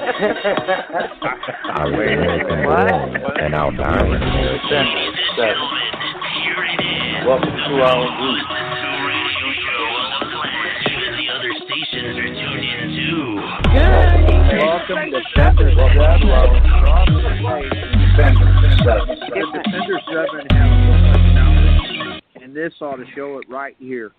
I was American born, and I'll die in America. Welcome to our group. Welcome to Defenders VII. If Defenders VII have a touchdown, and this ought to show it right here.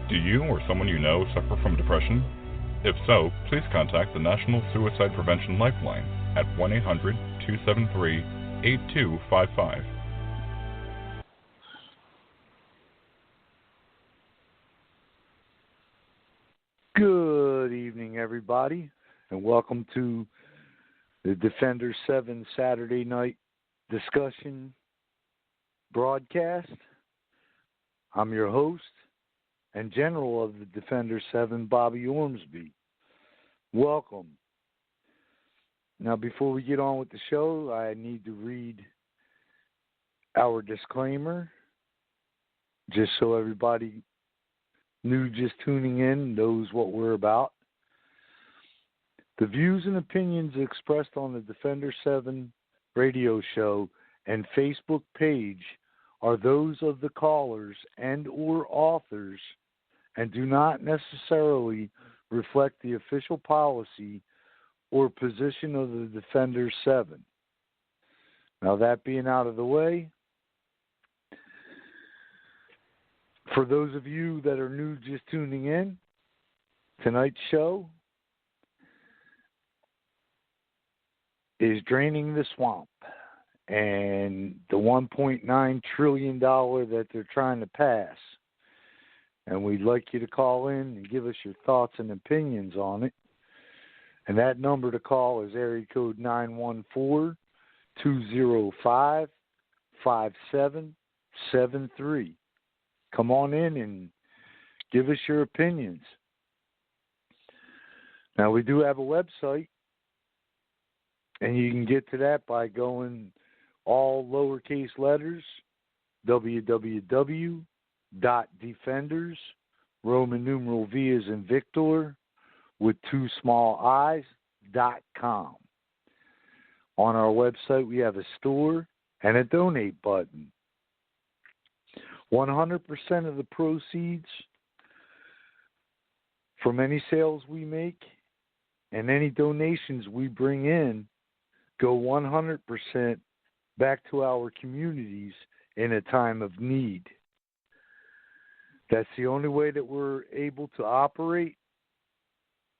Do you or someone you know suffer from depression? If so, please contact the National Suicide Prevention Lifeline at 1-800-273-8255. Good evening, everybody, and welcome to the Defenders VII Saturday night discussion broadcast. I'm your host and General of the Defenders VII, Bobby Ormsby. Welcome. Now, before we get on with the show, I need to read our disclaimer, just so everybody new just tuning in knows what we're about. The views and opinions expressed on the Defender 7 radio show and Facebook page are those of the callers and or authors and do not necessarily reflect the official policy or position of the Defender 7. Now, that being out of the way, for those of you that are new just tuning in, tonight's show is Draining the Swamp and the $1.9 trillion that they're trying to pass. And we'd like you to call in and give us your thoughts and opinions on it. And that number to call is area code 914-205-5773. Come on in and give us your opinions. Now, we do have a website, and you can get to that by going all lowercase letters, www.defenders, Roman numeral V as in Victor, with 2 small i's.com. On our website, we have a store and a donate button. 100% of the proceeds from any sales we make and any donations we bring in go 100% back to our communities in a time of need. That's the only way that we're able to operate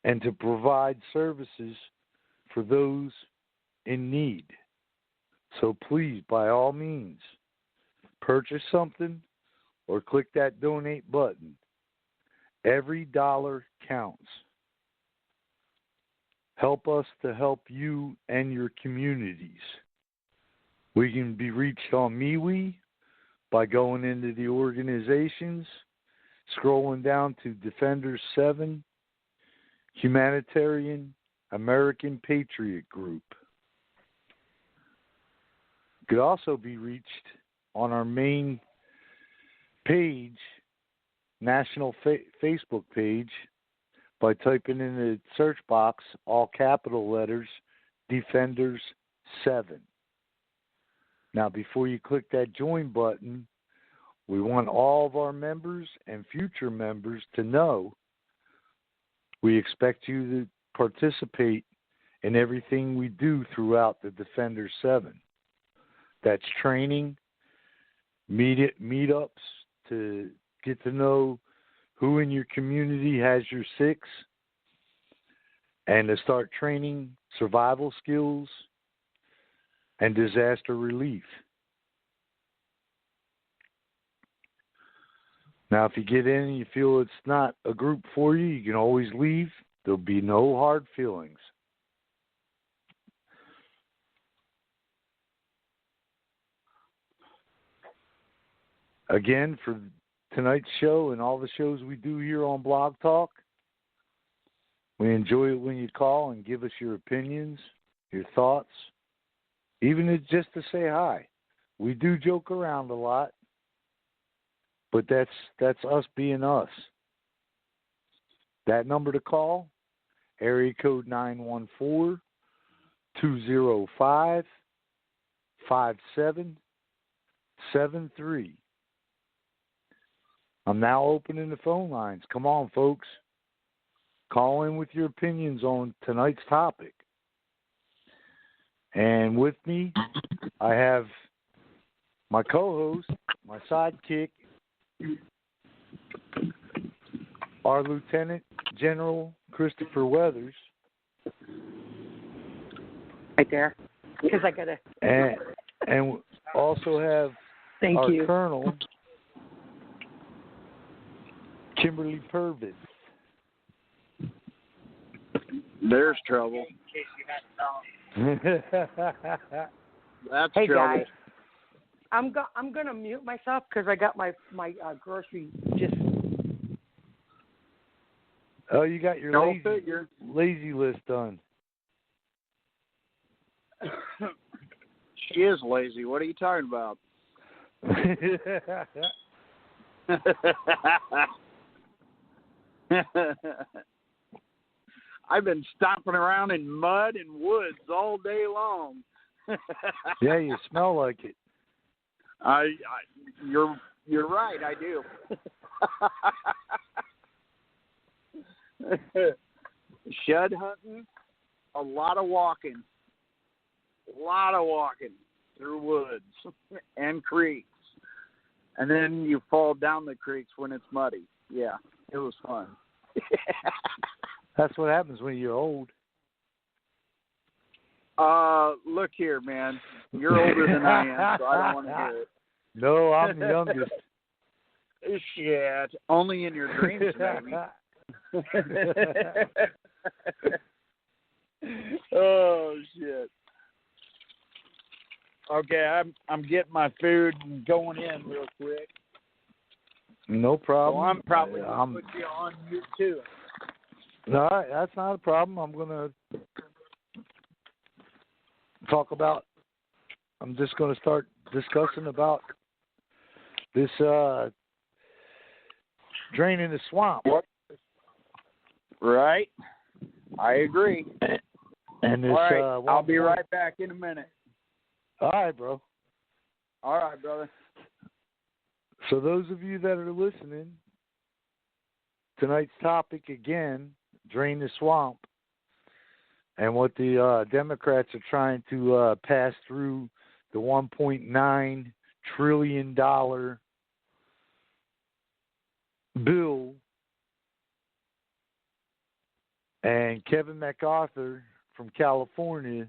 and to provide services for those in need. So please, by all means, purchase something or click that donate button. Every dollar counts. Help us to help you and your communities. We can be reached on MeWe by going into the organizations, scrolling down to Defenders 7, Humanitarian American Patriot Group. You could also be reached on our main page, national Facebook page, by typing in the search box, all capital letters, Defenders 7. Now, before you click that join button, we want all of our members and future members to know we expect you to participate in everything we do throughout the Defender 7. That's training, meetups to get to know who in your community has your 6, and to start training survival skills and disaster relief. Now, if you get in and you feel it's not a group for you, you can always leave. There'll be no hard feelings. again, for tonight's show and all the shows we do here on Blog Talk, we enjoy it when you call and give us your opinions, your thoughts, even if just to say hi. We do joke around a lot, but that's us being us. That number to call, area code 914-205-5773. I'm now opening the phone lines. Come on, folks. Call in with your opinions on tonight's topic. And with me, I have my co-host, my sidekick, our Lieutenant General Christopher Weathers. Right there. Because I got to... And also have Thank our you. Colonel, Kimberly Purvis. There's trouble. That's Hey, trouble. guys. I'm gonna mute myself because I got my grocery just. Oh, you got your lazy list done. She is lazy. What are you talking about? I've been stomping around in mud and woods all day long. Yeah, you smell like it. You're right. I do. Shad hunting, a lot of walking through woods and creeks, and then you fall down the creeks when it's muddy. Yeah, it was fun. That's what happens when you're old. Look here, man. You're older than I am, so I don't want to hear it. No, I'm the youngest. Shit. Only in your dreams, baby. Oh, shit. Okay, I'm getting my food and going in real quick. No problem. So I'm probably going to put you on mute, too. All right, that's not a problem. I'm going to I'm just going to start discussing about this draining the swamp. Right. I agree. And this, all right, I'll be right back in a minute. All right, bro. All right, brother. So those of you that are listening, tonight's topic again, drain the swamp, and what the Democrats are trying to pass through the $1.9 trillion bill. And Kevin MacArthur from California,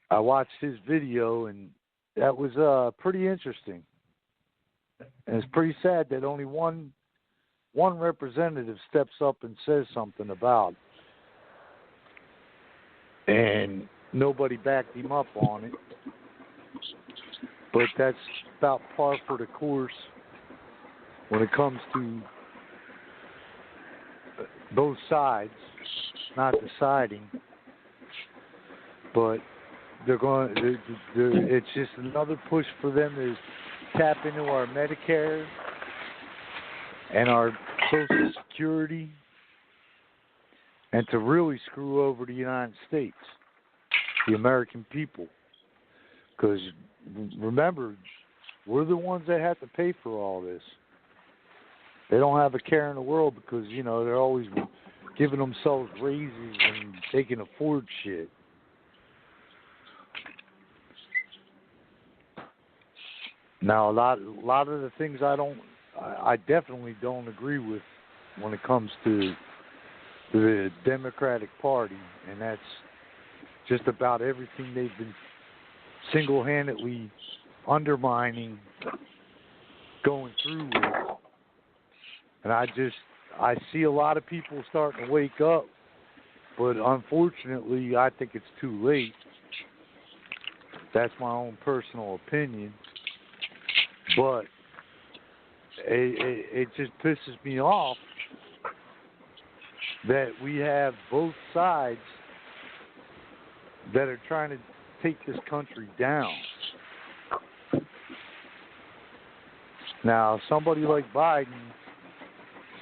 I watched his video, and that was pretty interesting. And it's pretty sad that only one representative steps up and says something about it. And nobody backed him up on it. But that's about par for the course when it comes to both sides not deciding. But it's just another push for them to tap into our Medicare and our Social Security, and to really screw over the United States, the American people. Because remember, we're the ones that have to pay for all this. They don't have a care in the world because, they're always giving themselves raises and they can afford shit. Now, a lot of the things I definitely don't agree with when it comes to the Democratic Party, and that's just about everything they've been single-handedly undermining, going through with. And I see a lot of people starting to wake up, but unfortunately, I think it's too late. That's my own personal opinion. But it just pisses me off that we have both sides that are trying to take this country down. Now, somebody like Biden,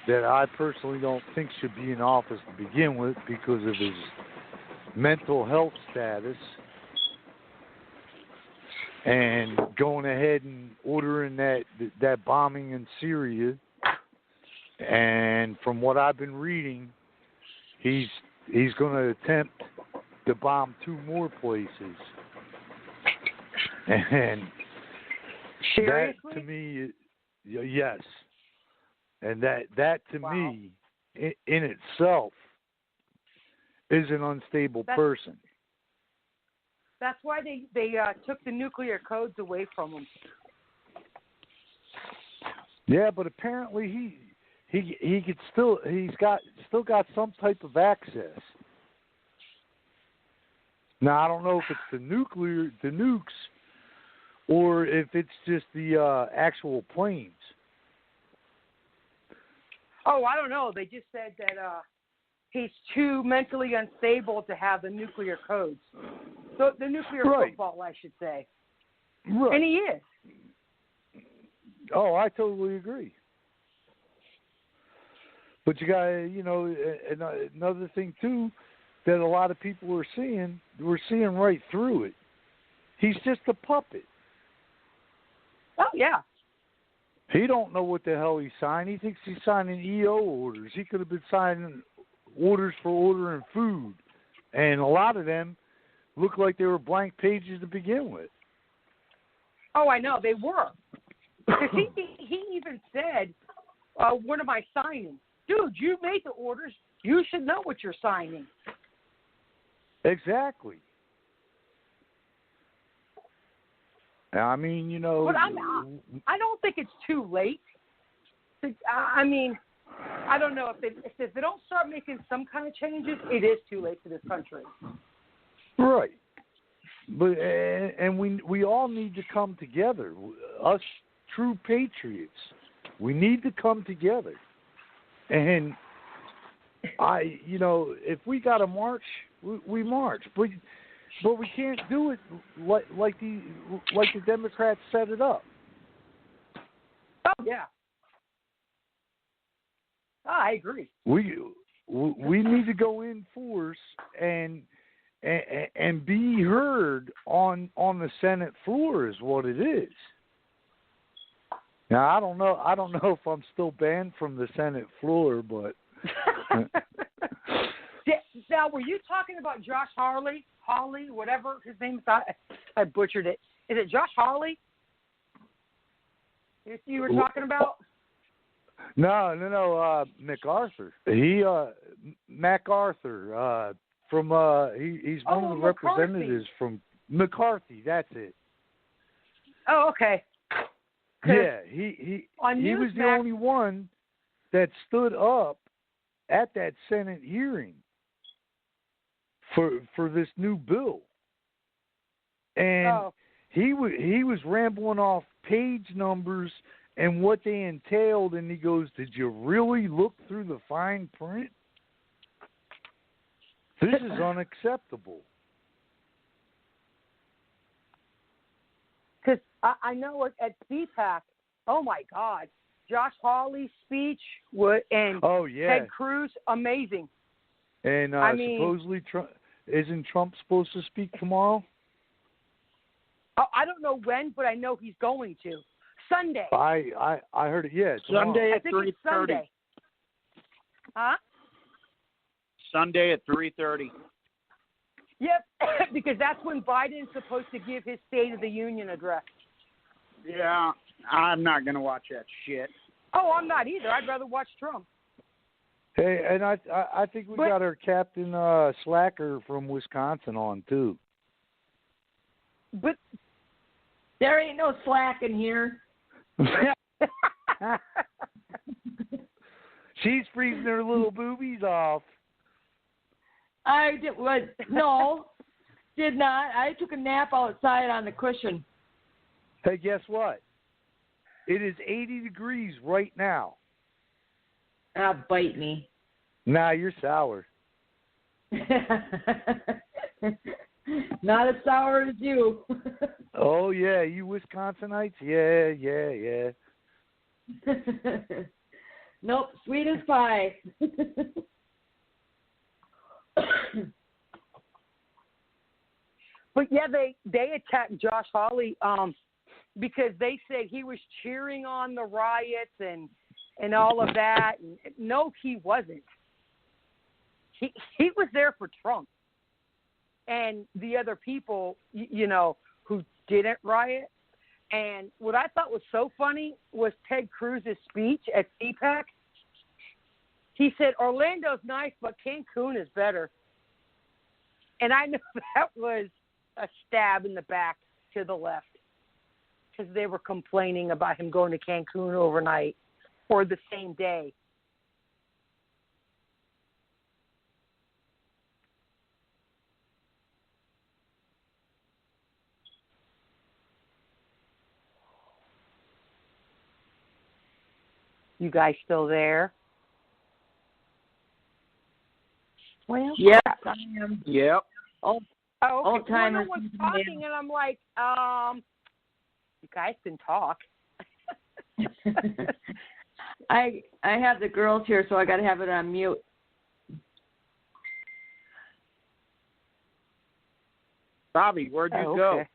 that I personally don't think should be in office to begin with because of his mental health status, and going ahead and ordering that bombing in Syria, and from what I've been reading, he's going to attempt to bomb 2 more places. And seriously? that to me, yes, and that to me in itself is an unstable person. That's why they took the nuclear codes away from him. Yeah, but apparently he could still got some type of access. Now I don't know if it's the nukes, or if it's just the actual planes. Oh, I don't know. They just said that he's too mentally unstable to have the nuclear codes. So the nuclear football, I should say. Right. And he is. Oh, I totally agree. But you got, another thing too that a lot of people we're seeing right through it. He's just a puppet. Oh yeah. He don't know what the hell he's signing. He thinks he's signing EO orders. He could have been signing orders for ordering food, and a lot of them look like they were blank pages to begin with. Oh, I know they were. Because he even said, "What am I signing, dude? You made the orders. You should know what you're signing." Exactly. I mean, But I don't think it's too late. I mean, I don't know if they don't start making some kind of changes, it is too late for this country. Right. But and we all need to come together. Us true patriots, we need to come together. And if we got to march, we march. But we can't do it like the Democrats set it up. Oh yeah, I agree. We need to go in force and be heard on the Senate floor is what it is. Now I don't know if I'm still banned from the Senate floor, but now were you talking about Josh Hawley, whatever his name is? I butchered it. Is it Josh Hawley? If you were talking about? No. MacArthur. MacArthur. From he's one of the representatives from McCarthy. That's it. Oh, okay. Yeah, he was the only one that stood up at that Senate hearing for this new bill, and he was rambling off page numbers and what they entailed, and he goes, "Did you really look through the fine print? This is unacceptable." Because I know at CPAC, oh my God, Josh Hawley's speech and Ted Cruz, amazing. And supposedly isn't Trump supposed to speak tomorrow? I don't know when, but I know he's going to. Sunday. I heard it. Yeah, tomorrow. Sunday at 3:30. Huh? Sunday at 3:30. Yep, because that's when Biden's supposed to give his State of the Union address. Yeah, I'm not going to watch that shit. Oh, I'm not either. I'd rather watch Trump. Hey, and I think we got our Captain Slacker from Wisconsin on, too. But there ain't no slack in here. She's freezing her little boobies off. I did what? No, did not. I took a nap outside on the cushion. Hey, guess what? It is 80 degrees right now. Bite me. Nah, you're sour. Not as sour as you. Oh, yeah, you Wisconsinites? Yeah. Nope, sweet as pie. But yeah, they attacked Josh Hawley because they said he was cheering on the riots and all of that. And no, he wasn't. He was there for Trump and the other people, who didn't riot. And what I thought was so funny was Ted Cruz's speech at CPAC. He said, Orlando's nice, but Cancun is better. And I know that was a stab in the back to the left because they were complaining about him going to Cancun overnight or the same day. You guys still there? Well, Yes, I am. Yep. Oh, Old okay. timers. One was talking, and I'm like, you guys can talk. I have the girls here, so I got to have it on mute. Bobby, where'd you go? Okay.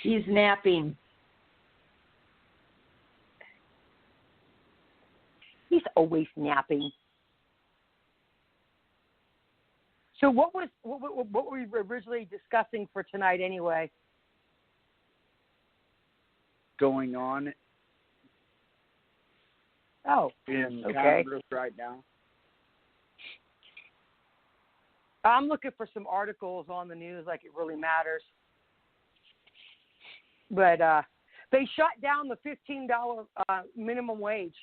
She's napping. He's always napping. So what were we originally discussing for tonight anyway? Going on Oh, in okay. Congress right now. I'm looking for some articles on the news like it really matters. But they shut down the $15 minimum wage.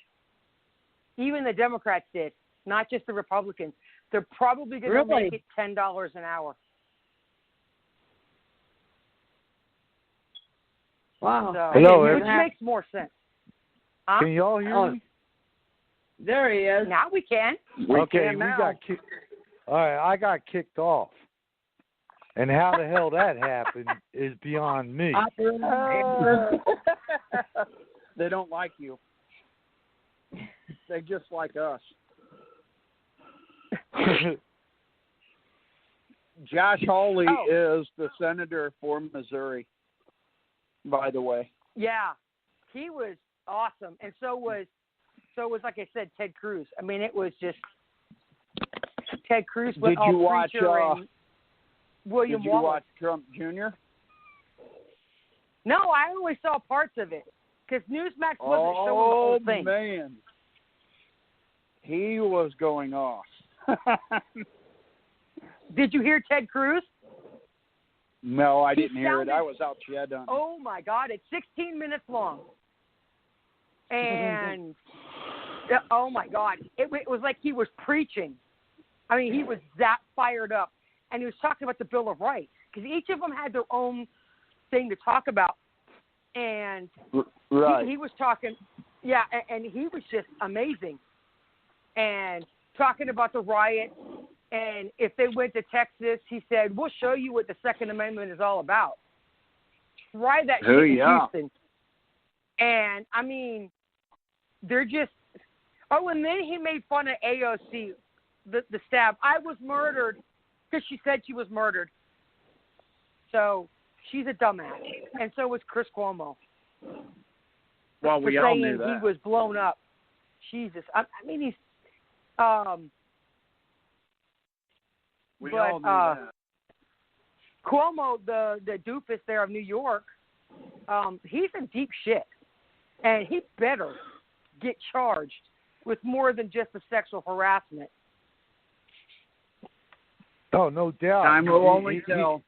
Even the Democrats did, not just the Republicans. They're probably going to make it $10 an hour. Wow. So, Hello, which everyone. makes more sense. Huh? Can y'all hear me? There he is. Now we can. Okay, we got kicked. All right, I got kicked off. And how the hell that happened is beyond me. They don't like you. They just like us. Josh Hawley is the senator for Missouri, by the way. Yeah, he was awesome, and so was like I said, Ted Cruz. I mean, it was just Ted Cruz. Did you watch? William Did you Wallace. watch Trump Jr.? No, I only saw parts of it because Newsmax wasn't showing the whole thing. Oh man, he was going off. Did you hear Ted Cruz? No, I didn't hear it. I was out Cheddar. Oh my God, it's 16 minutes long, and oh my God, it was like he was preaching. I mean, he was that fired up, and he was talking about the Bill of Rights because each of them had their own thing to talk about, and right. he was talking, yeah, and he was just amazing, and talking about the riot. And if they went to Texas, he said, we'll show you what the Second Amendment is all about. Try that shit in Houston. And, I mean, they're just – oh, and then he made fun of AOC, the stab. I was murdered because she said she was murdered. So she's a dumbass. And so was Chris Cuomo. Well, we all knew that. He was blown up. Jesus. I mean, he's we all knew that. Cuomo, the doofus there of New York, he's in deep shit. And he better get charged with more than just the sexual harassment. Oh, no doubt. Time will only tell.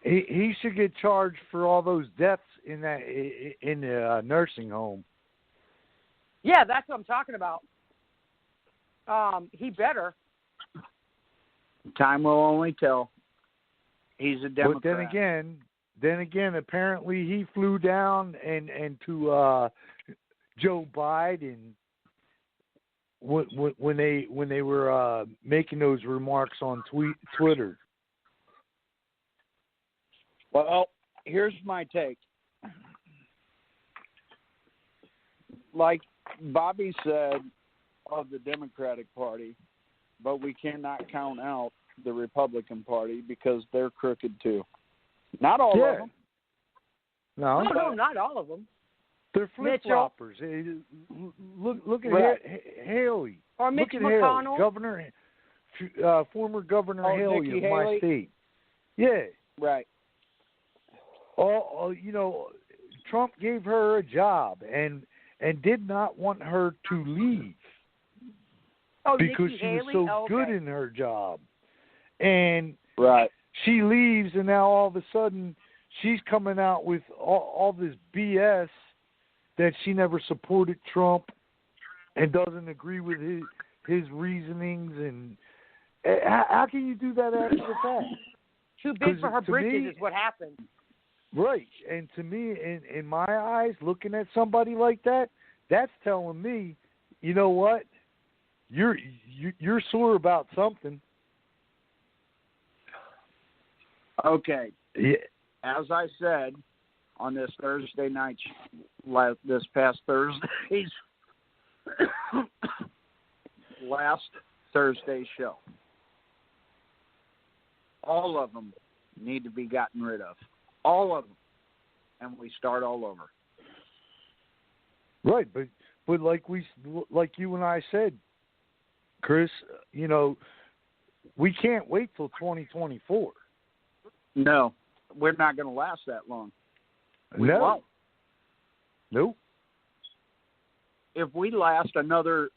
He should get charged for all those deaths in the nursing home. Yeah, that's what I'm talking about. He better. Time will only tell. He's a Democrat. But then again, then again, apparently he flew down and to Joe Biden when they were making those remarks on Twitter. Well, here's my take. Like Bobby said of the Democratic Party, but we cannot count out the Republican Party because they're crooked too. Not all of them. No, not all of them. They're flip-floppers. Look at Haley. Or Mitch McConnell. Governor, former Governor Haley Nikki of my state. Yeah. Right. Trump gave her a job and did not want her to leave because Nikki she Haley? was so good in her job. And she leaves, and now all of a sudden she's coming out with all this BS that she never supported Trump and doesn't agree with his reasonings. And how can you do that after the fact? Too big for her britches is what happened. Right. And to me, in my eyes, looking at somebody like that, that's telling me, you know what? You're sore about something. Okay. Yeah. As I said on this Thursday night, this past Thursday's last Thursday show, all of them need to be gotten rid of. All of them. And we start all over. Right, but like you and I said, Chris, we can't wait till 2024. No, we're not going to last that long. We won't. Nope. If we last another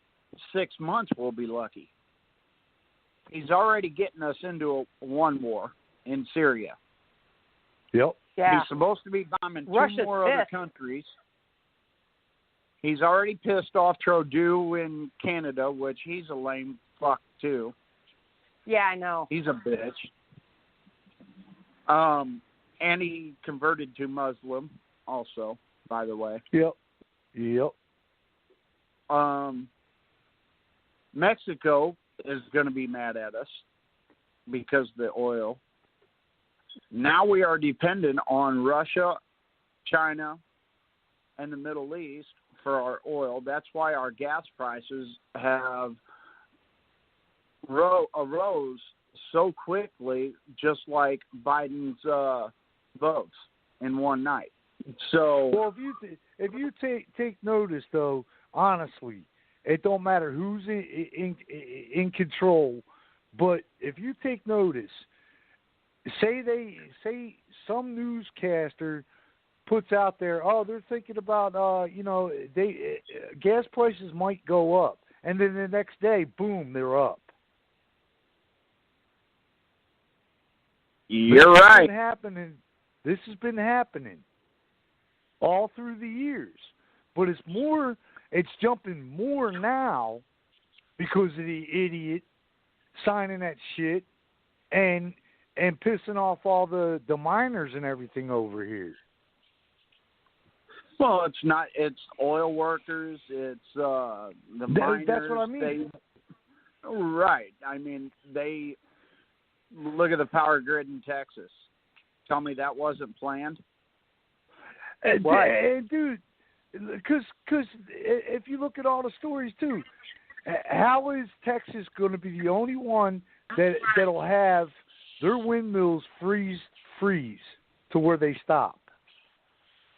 6 months, we'll be lucky. He's already getting us into one war in Syria. Yep. Yeah. He's supposed to be bombing Russia's two more other countries. He's already pissed off Trudeau in Canada, which he's a lame fuck too. Yeah, I know. He's a bitch. And he converted to Muslim also, by the way. Yep. Mexico is going to be mad at us because of the oil. Now we are dependent on Russia, China, and the Middle East for our oil. That's why our gas prices have arose so quickly, just like Biden's votes in one night. So, well, if you take notice, though, honestly, it don't matter who's in control, but if you take notice, say some newscaster puts out there, they're thinking about gas prices might go up, and then the next day, boom, they're up. You're right. This has been happening all through the years, but it's jumping more now because of the idiot signing that shit and pissing off all the miners and everything over here. Well, it's not. It's oil workers. It's the miners. That's what I mean. Right. I mean, they look at the power grid in Texas. Tell me that wasn't planned. Dude, because if you look at all the stories too, how is Texas going to be the only one that'll have their windmills freeze to where they stop?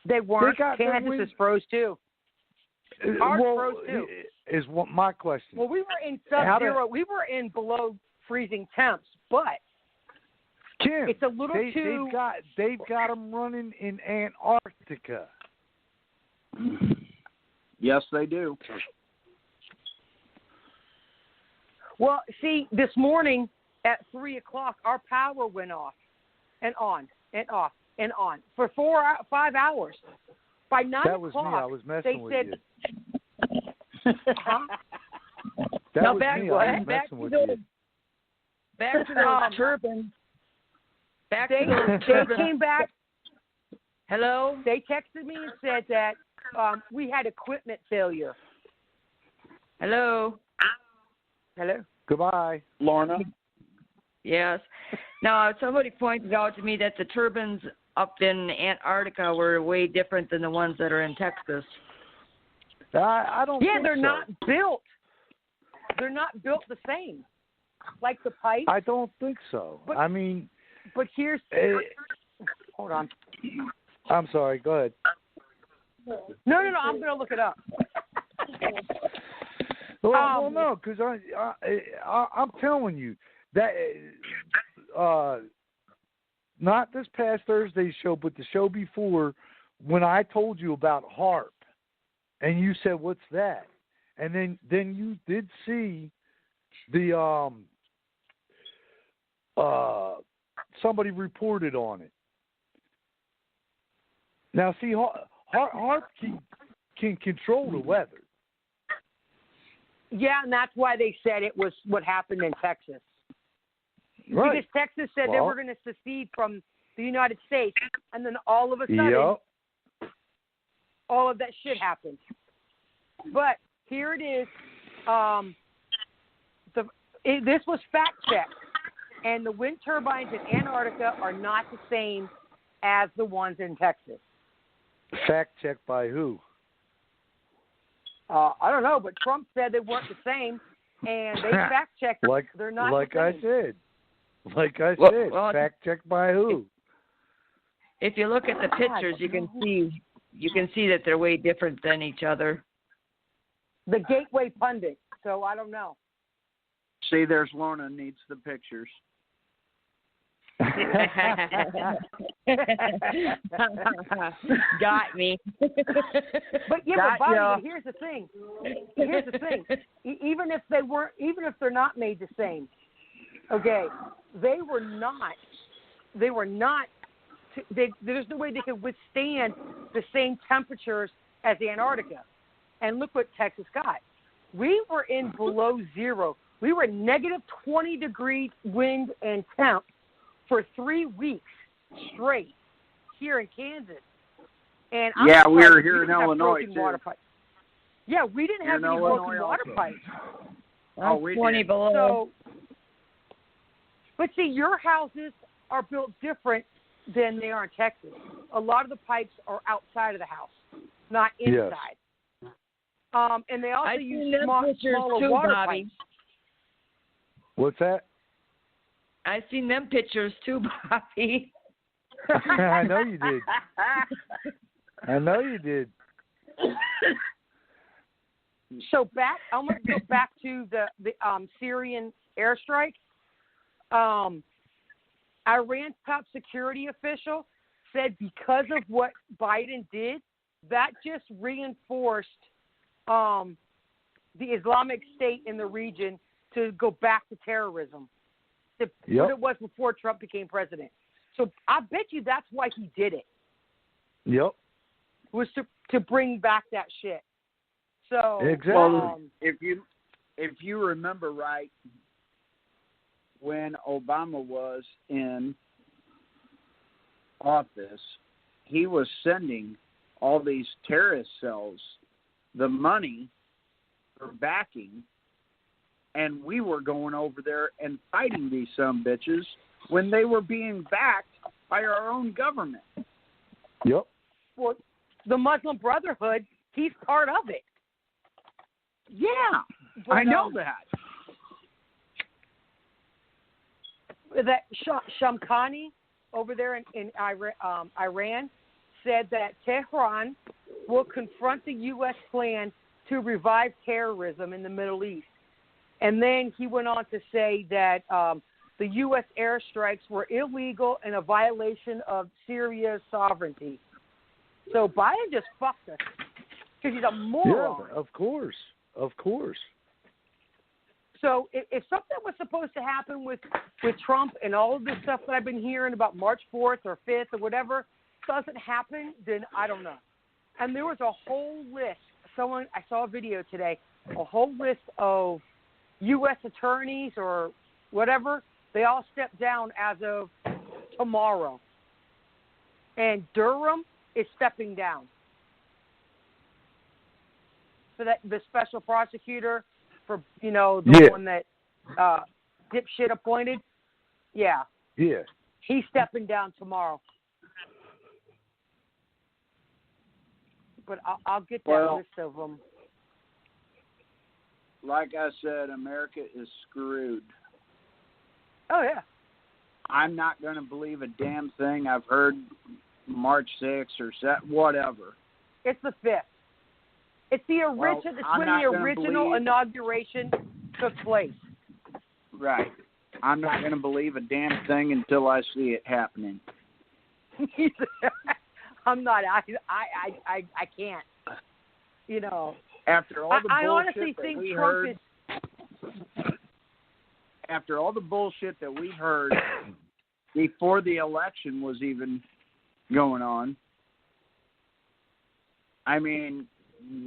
They weren't. Kansas is froze too. Ours froze too. Is what my question. Well, we were in sub-zero. We were in below freezing temps, but Kim, it's a little too. They've got them running in Antarctica. Yes, they do. Well, see, this morning at 3:00, our power went off and on and off and on for 5 hours. By 9:00, that was me. I was messing with you. That now was back, me. I was messing with you. Back to the turbine. They came back. Hello? They texted me and said that we had equipment failure. Hello? Hello? Goodbye. Lorna? Yes. Now, somebody pointed out to me that the turbines up in Antarctica were way different than the ones that are in Texas. I don't think they're so. not built. They're not built the same. Like the pipe. I don't think so. But, I mean... But here's... hold on. I'm sorry. Go ahead. No. I'm going to look it up. Well, no, because I'm telling you that not this past Thursday's show, but the show before, when I told you about HARP, and you said, "What's that?" And then you did see the somebody reported on it. Now, see, HARP can control the weather. Yeah, and that's why they said it was what happened in Texas. Right. Because Texas said they were going to secede from the United States, and then all of a sudden, all of that shit happened. But here it is. This was fact-checked, and the wind turbines in Antarctica are not the same as the ones in Texas. Fact-checked by who? I don't know, but Trump said they weren't the same, and they fact-checked it. They're not the same. Like I said, well, fact-checked by who? If you look at the pictures, you can see that they're way different than each other. The Gateway Pundit, so I don't know. See, there's Lorna needs the pictures. Got me. But Bobby, here's the thing. Even if they're not made the same, okay, they were not. There's no way they could withstand the same temperatures as Antarctica. And look what Texas got. We were in below zero. We were negative 20 degree wind and temp for 3 weeks straight here in Kansas. And we were here in Illinois too. Yeah, we didn't have any broken water pipes. Oh, we 20 did. below. So, but see, your houses are built different than they are in Texas. A lot of the pipes are outside of the house, not inside. Yes. And they also use smaller water Bobby. pipes. What's that? I've seen them pictures too, Bobby. I know you did. I know you did. So I'm going to go back to the Syrian airstrike. Iran's top security official said because of what Biden did, that just reinforced the Islamic State in the region to go back to terrorism. What it was before Trump became president. So I bet you that's why he did it. Yep. Was to bring back that shit. So exactly. Well, if you remember right, when Obama was in office, he was sending all these terrorist cells the money for backing, and we were going over there and fighting these sumbitches when they were being backed by our own government. Yep. Well, the Muslim Brotherhood, he's part of it. Yeah, but, I know that. That Shamkhani over there in Iran said that Tehran will confront the U.S. plan to revive terrorism in the Middle East. And then he went on to say that the U.S. airstrikes were illegal and a violation of Syria's sovereignty. So Biden just fucked us because he's a moron. Yeah, of course. Of course. So if something was supposed to happen with Trump and all of this stuff that I've been hearing about March 4th or 5th or whatever doesn't happen, then I don't know. And there was a whole list. I saw a video today, a whole list of U.S. attorneys or whatever. They all stepped down as of tomorrow. And Durham is stepping down. So that the special prosecutor for, the one that dipshit appointed, yeah. He's stepping down tomorrow. But I'll get that list of them. Like I said, America is screwed. Oh, yeah. I'm not going to believe a damn thing I've heard March 6th or whatever. It's the 5th. It's the original. It's when the original inauguration took place. Right. I'm not going to believe a damn thing until I see it happening. I'm not. I can't. After all the bullshit I honestly that think we Trump heard, after all the bullshit that we heard before the election was even going on, I mean,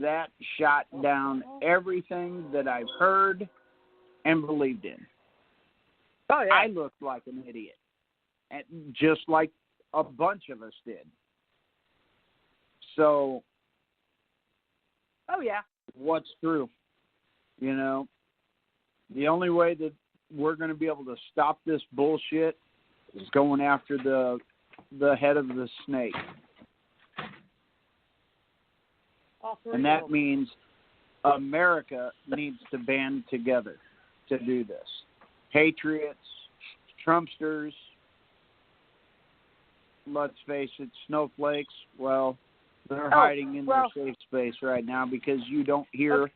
that shot down everything that I've heard and believed in. Oh, yeah. I looked like an idiot, just like a bunch of us did. So, oh, yeah. What's true? The only way that we're going to be able to stop this bullshit is going after the head of the snake. And that means America needs to band together to do this. Patriots, Trumpsters, let's face it, snowflakes, well, they're hiding in their safe space right now because you don't hear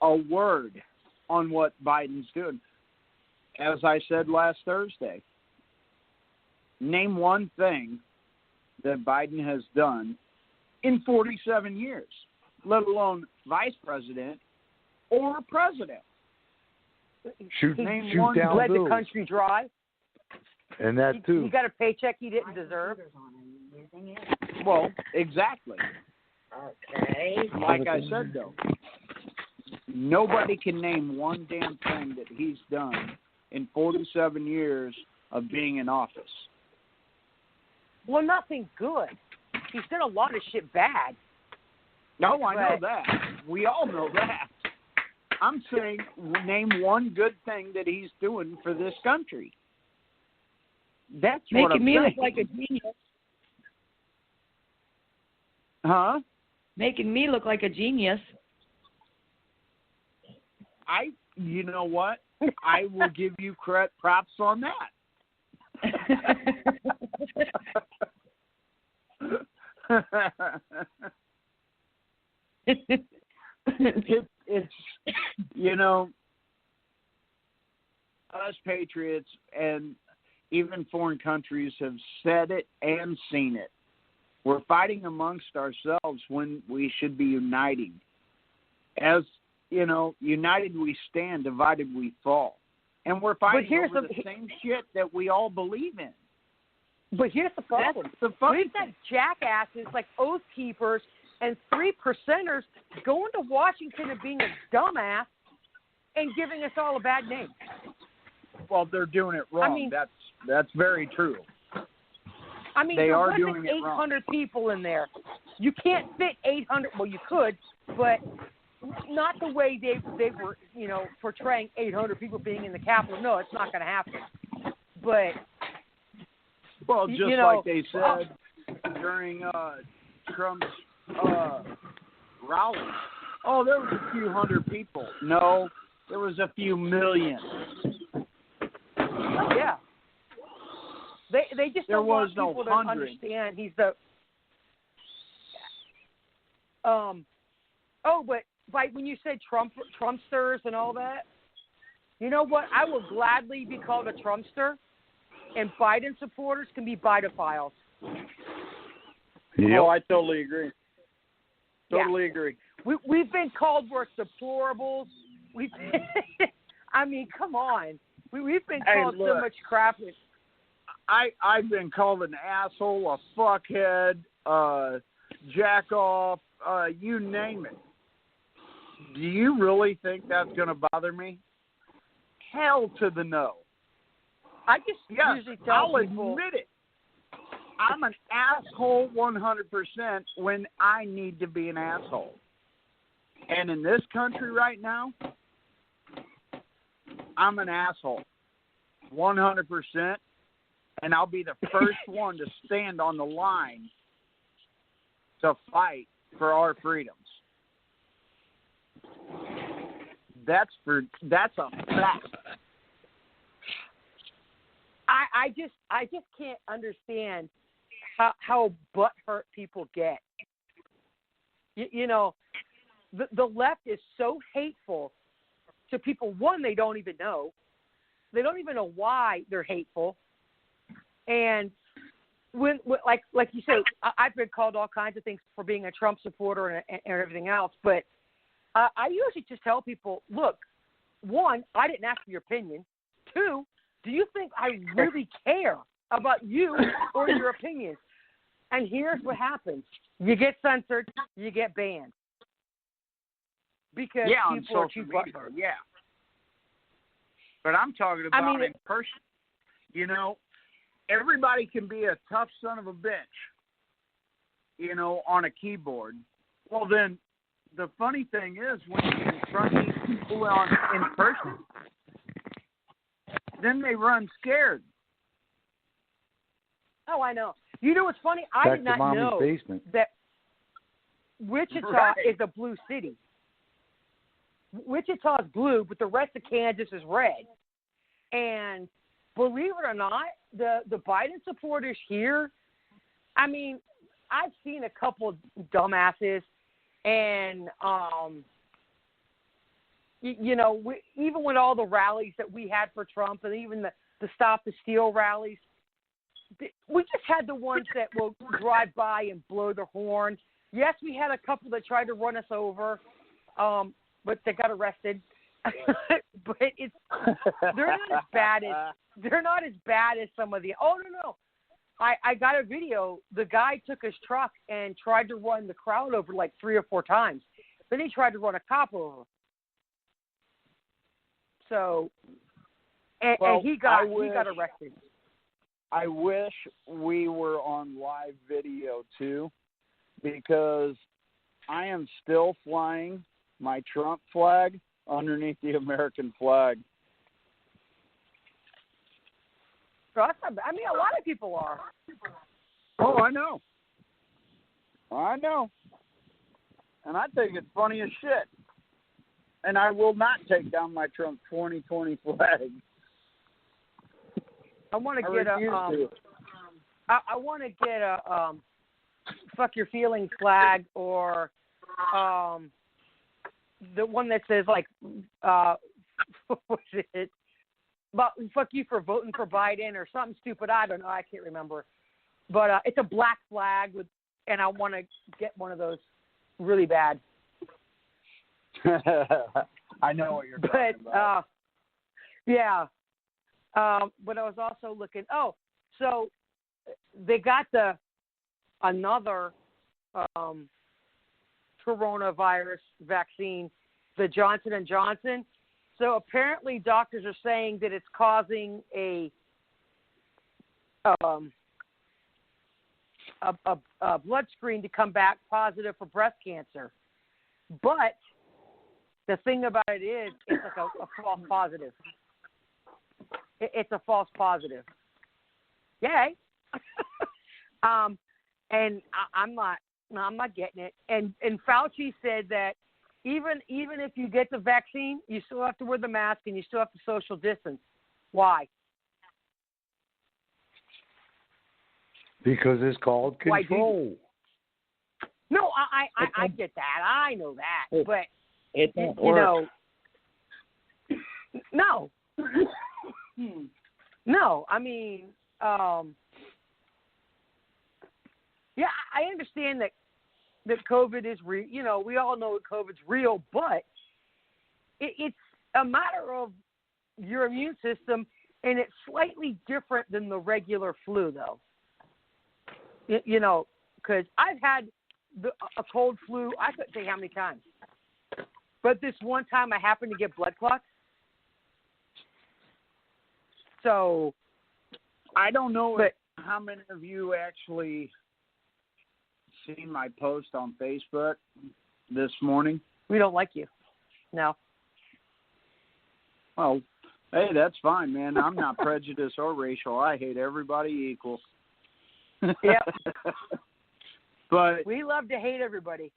a word on what Biden's doing. As I said last Thursday, name one thing that Biden has done in 47 years, let alone vice president or president. Shoot He down led bills. the country dry. And that too. He got a paycheck he didn't deserve. Well, exactly. Okay. Like I said, though, nobody can name one damn thing that he's done in 47 years of being in office. Well, nothing good. He's done a lot of shit bad. No, I know that. We all know that. I'm saying name one good thing that he's doing for this country. That's what I'm saying. Making me look like a genius. Huh? Making me look like a genius. You know what? I will give you props on that. It's us patriots and even foreign countries have said it and seen it. We're fighting amongst ourselves when we should be uniting. As united we stand, divided we fall. And we're fighting over the same shit that we all believe in. But here's the problem. We've got jackasses like Oath Keepers and 3%ers going to Washington and being a dumbass and giving us all a bad name. Well, they're doing it wrong. I mean, that's very true. I mean, they there are wasn't doing it 800 wrong. people in there. You can't fit 800. Well, you could, but not the way they were, portraying 800 people being in the Capitol. No, it's not going to happen. But well, just like they said during Trump's rally. Oh, there was a few hundred people. No, there was a few million. Yeah. They just there don't was want people no to hundred. understand he's the but like when you said Trumpsters and all that, you know what? I will gladly be called a Trumpster, and Biden supporters can be Bidophiles. Yep. Oh, I totally agree. Totally agree. We've been called worse deplorables. I mean, come on. We've been called so much crap. I've been called an asshole, a fuckhead, jack off, you name it. Do you really think that's going to bother me? Hell to the no. I just usually tell I'll people, admit it. I'm an asshole 100% when I need to be an asshole. And in this country right now, I'm an asshole 100%, and I'll be the first one to stand on the line to fight for our freedoms. That's a fact. I just can't understand how butthurt people get. You know, the left is so hateful to people. One, they don't even know. They don't even know why they're hateful. And when like you say, I've been called all kinds of things for being a Trump supporter and everything else. But I usually just tell people, look, one, I didn't ask for your opinion. Two, do you think I really care about you or your opinions? And here's what happens. You get censored, you get banned. Because people are too butthurt. Yeah. But I'm talking about in person. You know, everybody can be a tough son of a bitch, you know, on a keyboard. Well, then the funny thing is when you confront these people in person, then they run scared. Oh, I know. You know what's funny? I did not know that Wichita is a blue city. Wichita is blue, but the rest of Kansas is red. And believe it or not, the Biden supporters here, I mean, I've seen a couple of dumbasses, and you know, even with all the rallies that we had for Trump, and even the Stop the Steal rallies, we just had the ones that will drive by and blow their horn. Yes, we had a couple that tried to run us over, but they got arrested. But they're not as bad as some of the. Oh no. I got a video. The guy took his truck and tried to run the crowd over like 3 or 4 times. Then he tried to run a cop over. So, and he got arrested. I wish we were on live video too, because I am still flying my Trump flag underneath the American flag. I mean, a lot of people are. Oh, I know. And I think it's funny as shit. And I will not take down my Trump 2020 flag. I want to get I want to get a fuck your feelings flag, or the one that says like what's it? But fuck you for voting for Biden or something stupid. I don't know. I can't remember. But it's a black flag and I want to get one of those really bad. I know what you're talking about. Yeah. But I was also looking. Oh, so they got another coronavirus vaccine, the Johnson & Johnson. So apparently doctors are saying that it's causing a blood screen to come back positive for breast cancer. But the thing about it is it's like a false positive. It's a false positive. Yay. And I'm not getting it. And Fauci said that even if you get the vaccine, you still have to wear the mask and you still have to social distance. Why? Because it's called control. No, I get that. I know that. But it don't work. No. No, I mean, yeah, I understand that COVID is real. You know, we all know that COVID's real, but it's a matter of your immune system, and it's slightly different than the regular flu, though. You know, because I've had a cold flu, I couldn't say how many times. But this one time I happened to get blood clots. So I don't know. how many of you actually seen my post on Facebook this morning? We don't like you. No. Well, hey, that's fine, man. I'm not prejudiced or racial. I hate everybody equal. Yep. But We love to hate everybody.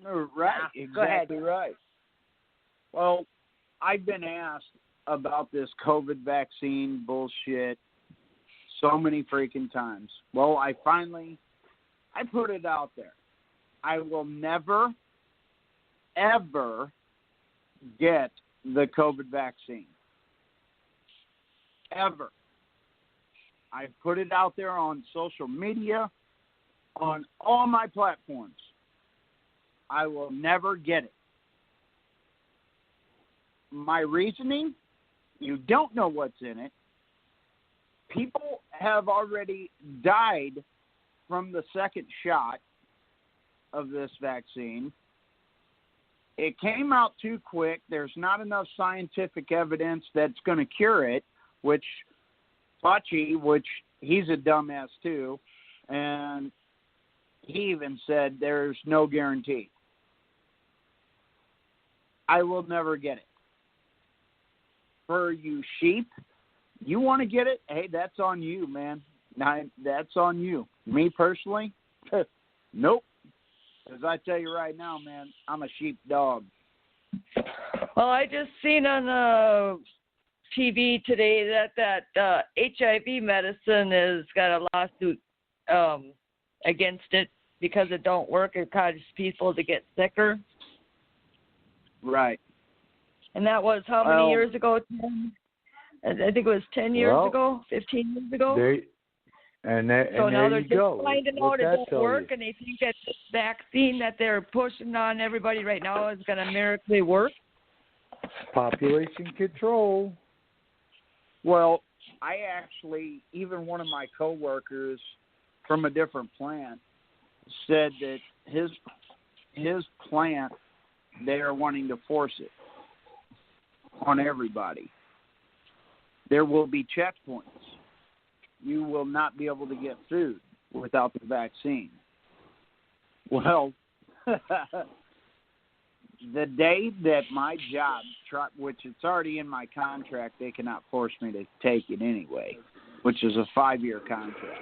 right, Yeah, go ahead. exactly right. Well, I've been asked about this COVID vaccine bullshit so many freaking times. Well, I put it out there. I will never, ever get the COVID vaccine. Ever. I put it out there on social media, on all my platforms. I will never get it. My reasoning, you don't know what's in it. People have already died from the second shot of this vaccine. It came out too quick. There's not enough scientific evidence that's going to cure it, which Fauci, which he's a dumbass too, and he even said there's no guarantee. I will never get it. For you sheep, you want to get it? Hey, that's on you, man. That's on you. Me personally, nope. As I tell you right now, man, I'm a sheep dog. Well, I just seen on TV today that HIV medicine has got a lawsuit against it because it don't work. It causes people to get sicker. Right. And that was how many years ago? 10? I think it was 10 years ago, 15 years ago. And now they're just go. finding out it don't work, and they think that this vaccine that they're pushing on everybody right now is going to miraculously work. Population control. Well, I actually, even one of my coworkers from a different plant said that his plant, they are wanting to force it on everybody. There will be checkpoints. You will not be able to get food without the vaccine. Well, the day that my job, which it's already in my contract, they cannot force me to take it anyway, which is a 5-year contract.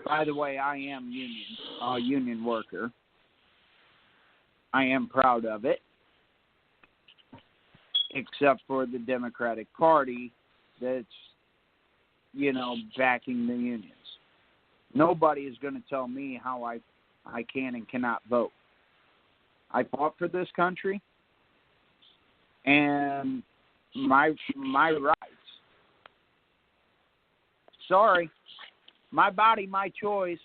By the way, I am a union worker. I am proud of it, except for the Democratic Party that's, backing the unions. Nobody is going to tell me how I can and cannot vote. I fought for this country and my rights. Sorry, my body, my choice,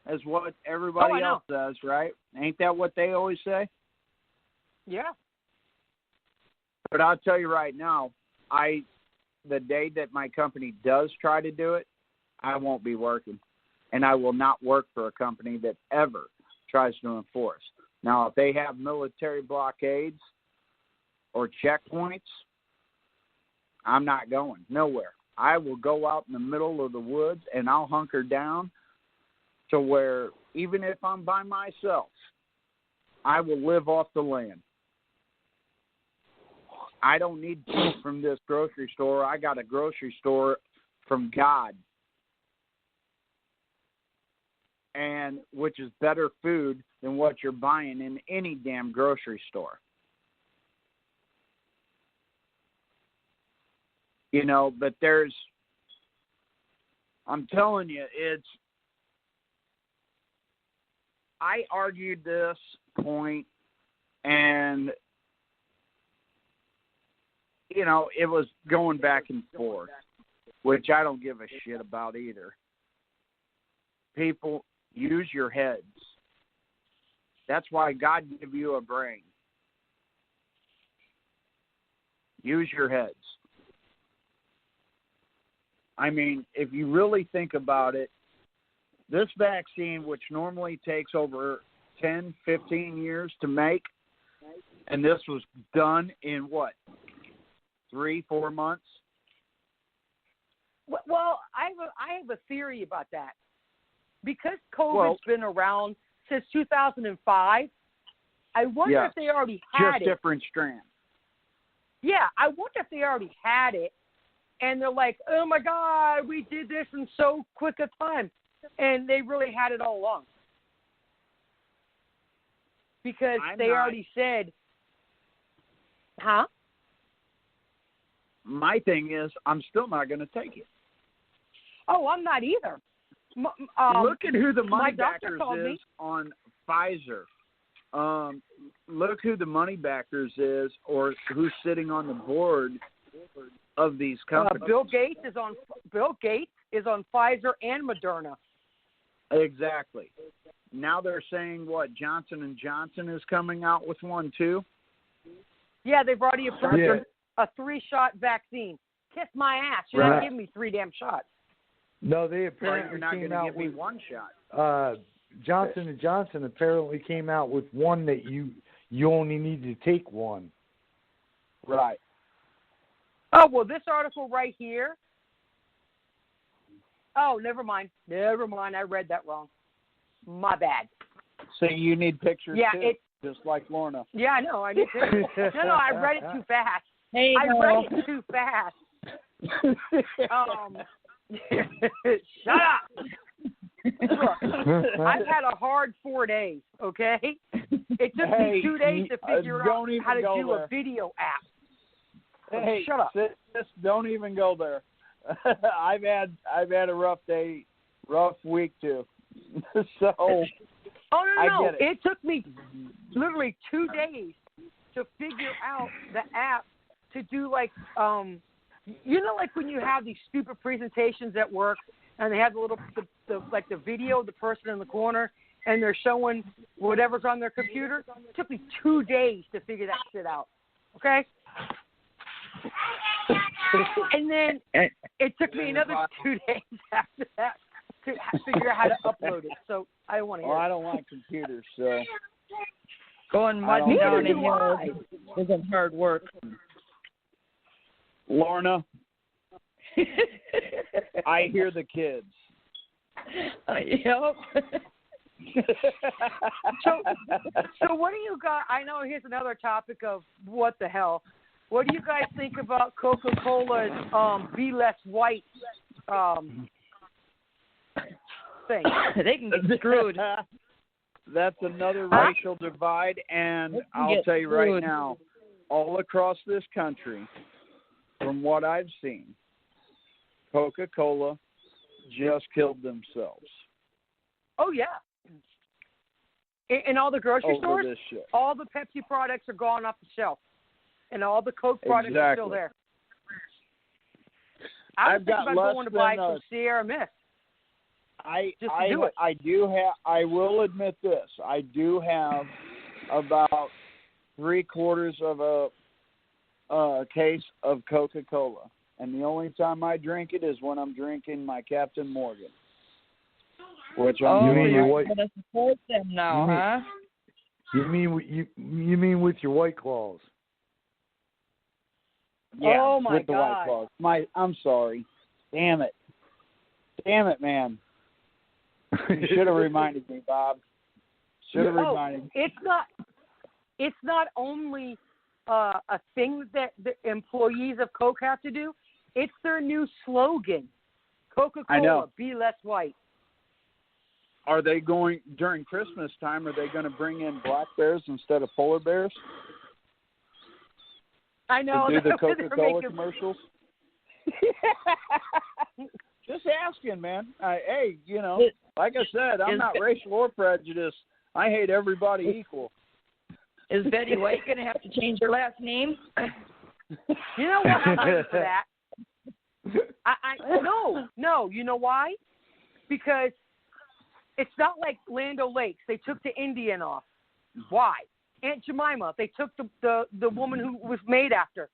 is what everybody else does, right? Ain't that what they always say? Yeah. But I'll tell you right now, the day that my company does try to do it, I won't be working. And I will not work for a company that ever tries to enforce. Now, if they have military blockades or checkpoints, I'm not going nowhere. I will go out in the middle of the woods and I'll hunker down to where even if I'm by myself, I will live off the land. I don't need food from this grocery store. I got a grocery store from God, and which is better food than what you're buying in any damn grocery store. But I'm telling you, I argued this point, and it was going back and forth, which I don't give a shit about either. People, use your heads. That's why God gave you a brain. Use your heads. I mean, if you really think about it, this vaccine, which normally takes over 10, 15 years to make, and this was done in what? 3-4 months. Well, I have a theory about that. Because COVID's been around since 2005, I wonder if they already had it. Just different strands. Yeah, I wonder if they already had it, and they're like, oh, my God, we did this in so quick a time. And they really had it all along. Because they already said, huh? My thing is, I'm still not going to take it. Oh, I'm not either. Look at who the money doctor backers is on Pfizer. Look who the money backers is, or who's sitting on the board of these companies. Bill Gates is on Pfizer and Moderna. Exactly. Now they're saying Johnson & Johnson is coming out with one too? Yeah, they've already approved a 3-shot vaccine. Kiss my ass. You're not giving me 3 damn shots. No, they apparently you're not came going to out give with me 1 shot. Johnson & Johnson apparently came out with one that you only need to take one. Right. Oh, well, this article right here. Oh, never mind. I read that wrong. My bad. So you need pictures too, just like Lorna. Yeah, I know. I need pictures. No, I read it too fast. Hey, read it too fast. Shut up. Look, I've had a hard 4 days, okay? It took me 2 days to figure out how to do a video app. Hey, shut up. Sis, don't even go there. I've had a rough week too. So no. I get it. It took me literally 2 days to figure out the app to do like like when you have these stupid presentations at work and they have the video of the person in the corner and they're showing whatever's on their computer. It took me 2 days to figure that shit out. Okay? And then it took me another 2 days after that to figure out how to upload it. So I don't want to hear it. I don't like computers, so. Going mud down a hill isn't hard work. Lorna, I hear the kids. Yep. So what do you got? I know here's another topic of what the hell. What do you guys think about Coca-Cola's Be Less White thing? They can get screwed. That's another racial divide, and I'll tell you right now, all across this country, from what I've seen, Coca-Cola just killed themselves. Oh, yeah. In all the grocery stores, this shit. all the Pepsi products are gone off the shelf. And all the Coke products are still there. I was thinking about going to buy some Sierra Mist. I will admit this. I do have about 3/4 of a case of Coca-Cola, and the only time I drink it is when I'm drinking my Captain Morgan. Which I'm doing. You're going to support them now, huh? You mean with your White Claws? Yeah, oh my with the God. White Claws. I'm sorry. Damn it, man. You should have reminded me, Bob. Should have reminded me. It's not only a thing that the employees of Coke have to do. It's their new slogan. Coca-Cola, be less white. Are they going, during Christmas time, are they going to bring in black bears instead of polar bears? I know. To do the Coca-Cola commercials? Just asking, man. Hey, like I said, I'm not racial or prejudiced. I hate everybody equal. Is Betty White going to have to change her last name? You know what? I'm ready for that. No. You know why? Because it's not like Land O'Lakes. They took the Indian off. Why? Aunt Jemima. They took the woman who was made after.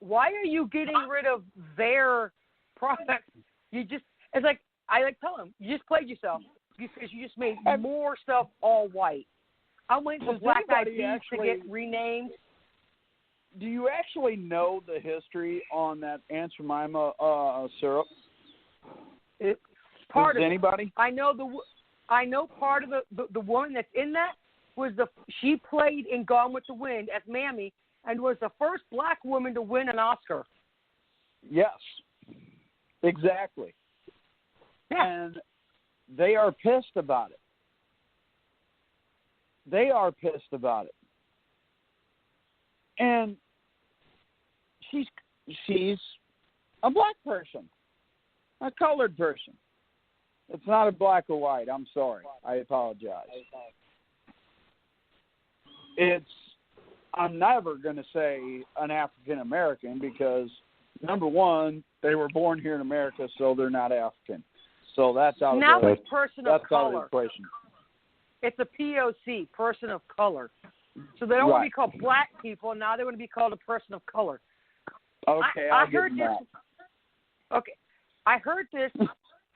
Why are you getting rid of their product? It's like, I tell them, you just played yourself because you just made more stuff all white. I went to Black Eyed Peas to get renamed. do you actually know the history on that Aunt Jemima syrup? Part Does of anybody? It. I know part of the woman that's in that was she played in Gone with the Wind as Mammy and was the first black woman to win an Oscar. Yes, exactly. Yeah. And they are pissed about it. They are pissed about it. And she's a black person, a colored person. It's not a black or white. I'm sorry. I apologize. I'm never going to say an African American because, number one, they were born here in America, so they're not African. So that's out of now the, it's person of that's out of the color. equation. It's a POC, person of color. So they don't want to be called black people. Now they want to be called a person of color. Okay, I I'll give heard them this. that. Okay, I heard this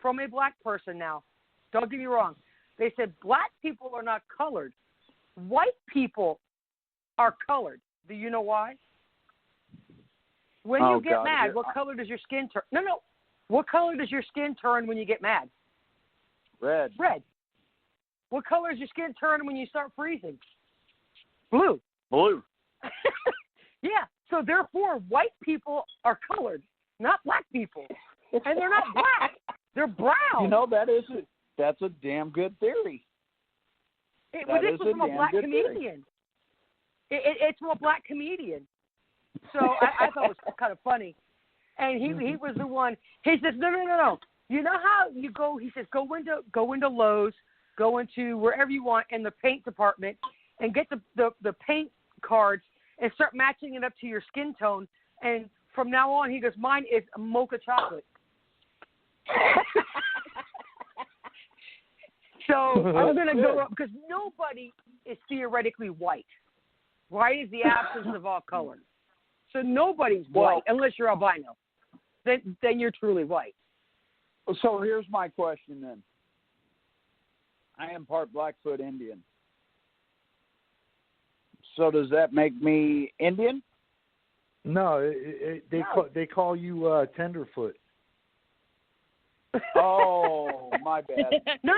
from a black person now. Don't get me wrong. They said black people are not colored. White people are colored. Do you know why? When you get mad, what color does your skin turn? No. What color does your skin turn when you get mad? Red. Red. What color does your skin turn when you start freezing? Blue. Blue. Yeah. So therefore, white people are colored, not black people, and they're not black. They're brown. You know, that's a damn good theory. This was from a black comedian. It's from a black comedian. So I thought it was kind of funny. And he was the one. He says, no. You know how you go? He says, go into Lowe's, go into wherever you want in the paint department, and get the paint cards and start matching it up to your skin tone. And from now on, he goes, mine is mocha chocolate. So I'm going to go up because nobody is theoretically white. White is the absence of all color. So nobody's white unless you're albino. Then you're truly white. So here's my question then. I am part Blackfoot Indian. So does that make me Indian? No, they call you Tenderfoot. Oh, my bad. No.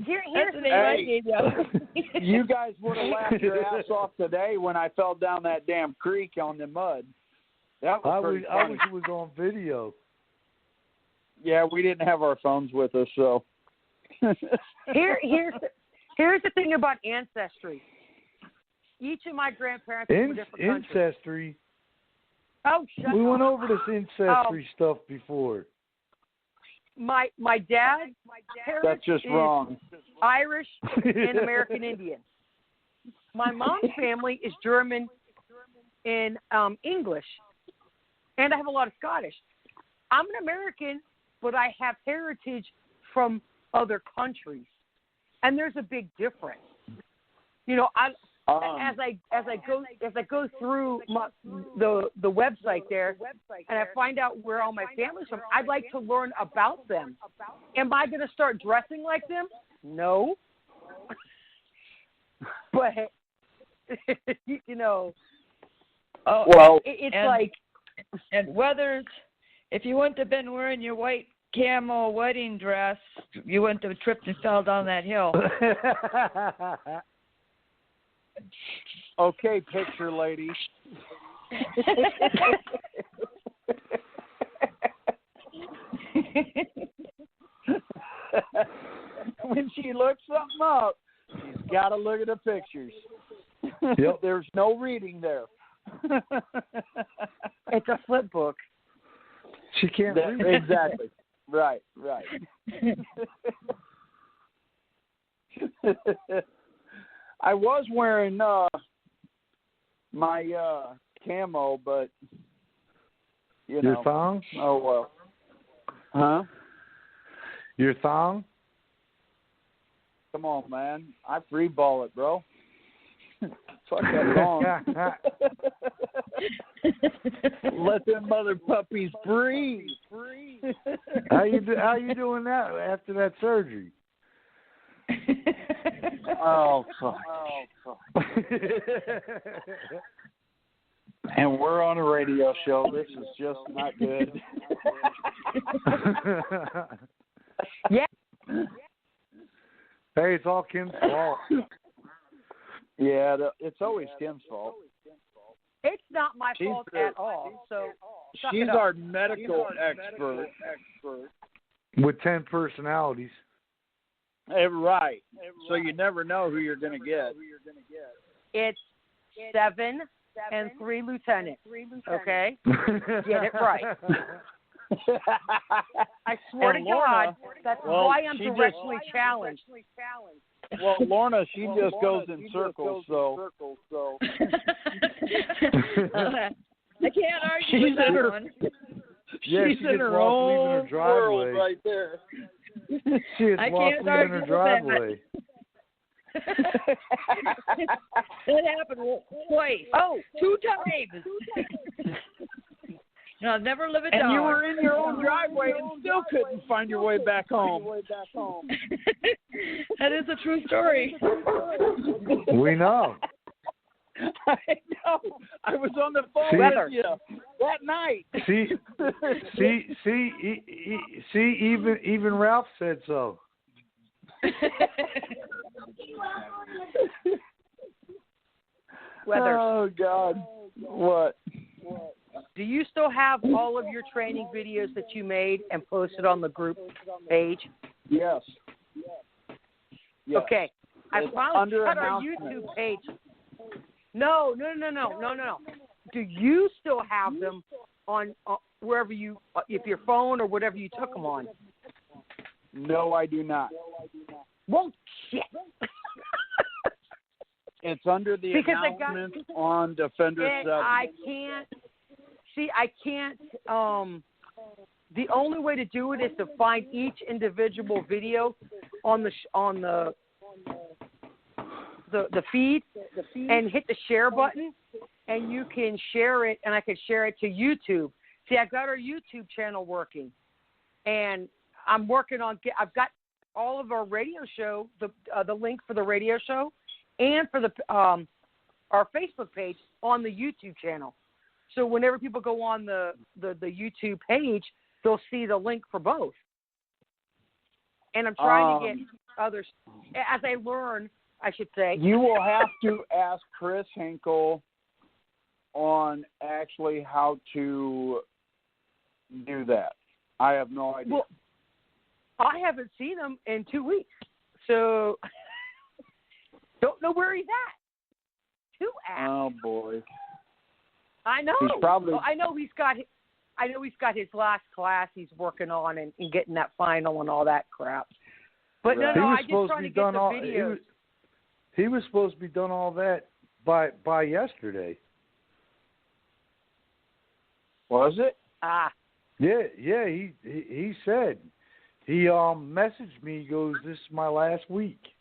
Here's the name I gave you. You guys would have laughed your ass off today when I fell down that damn creek on the mud. That was pretty funny. I wish it was on video. Yeah, we didn't have our phones with us, so. Here's the thing about ancestry. Each of my grandparents from a different country. Ancestry? Oh, shut up. We went over this ancestry stuff before. My dad's parents That's just wrong. Irish and American Indian. My mom's family is German and English, and I have a lot of Scottish. I'm an American, but I have heritage from other countries, and there's a big difference. You know, as I go through the website there, and I find out where all my family's from, I'd like to learn about them. Am I going to start dressing like them? No. But you know, it's like. And Weathers, if you wouldn't have been wearing your white camo wedding dress, you wouldn't have tripped and fell down that hill. Okay, picture lady. When she looks something up, she's got to look at the pictures. Yep. There's no reading there. It's a flip book. She can't read. Exactly. Right. I was wearing my camo, but you know. Your thong? Oh well. Huh? Your thong? Come on, man. I free ball it, bro. Fuck that thong. Let them mother puppies breathe. How you doing that after that surgery? Oh, fuck. And we're on a radio show. This is just not good. Yeah. Hey, it's all Kim's fault. Yeah, it's always Kim's fault. It's not my fault at all. So she's our medical expert. With 10 personalities. Right. So you never know who you're going to get. it's 7 and 3 lieutenants. Okay? Get it right. I swear to God, that's why I'm directly challenged. Well, Lorna, she just goes in circles, so. I can't argue with that one. Yeah, she's in her own world right there. She is lost leaving her driveway. That happened twice. Oh, 2 times. No, I'll never live it down. And you were in your own driveway and still couldn't find your way back home. That is a true story. We know. I know. I was on the phone with you that night. Even Ralph said so. Weather. Oh God. What? Do you still have all of your training videos that you made and posted on the group page? Yes. Okay. I finally cut our YouTube page. No. Do you still have them on wherever you, if your phone or whatever you took them on? No, I do not. Well, shit. It's under the announcement on Defenders 7. I can't. The only way to do it is to find each individual video on the feed and hit the share button, and you can share it, and I can share it to YouTube. See, I've got our YouTube channel working, and I'm working on. I've got all of our radio show, the link for the radio show, and for the our Facebook page on the YouTube channel. So whenever people go on the YouTube page, they'll see the link for both. And I'm trying to get others, as I learn, I should say. You will have to ask Chris Hinkle on actually how to do that. I have no idea. Well, I haven't seen him in 2 weeks, so don't know where he's at. Oh boy. I know. He's probably. I know he's got his last class he's working on and getting that final and all that crap. But right. no, I just trying to get the videos. He was supposed to be done all that by yesterday. Was it? Yeah. He said. He messaged me. He goes, "This is my last week."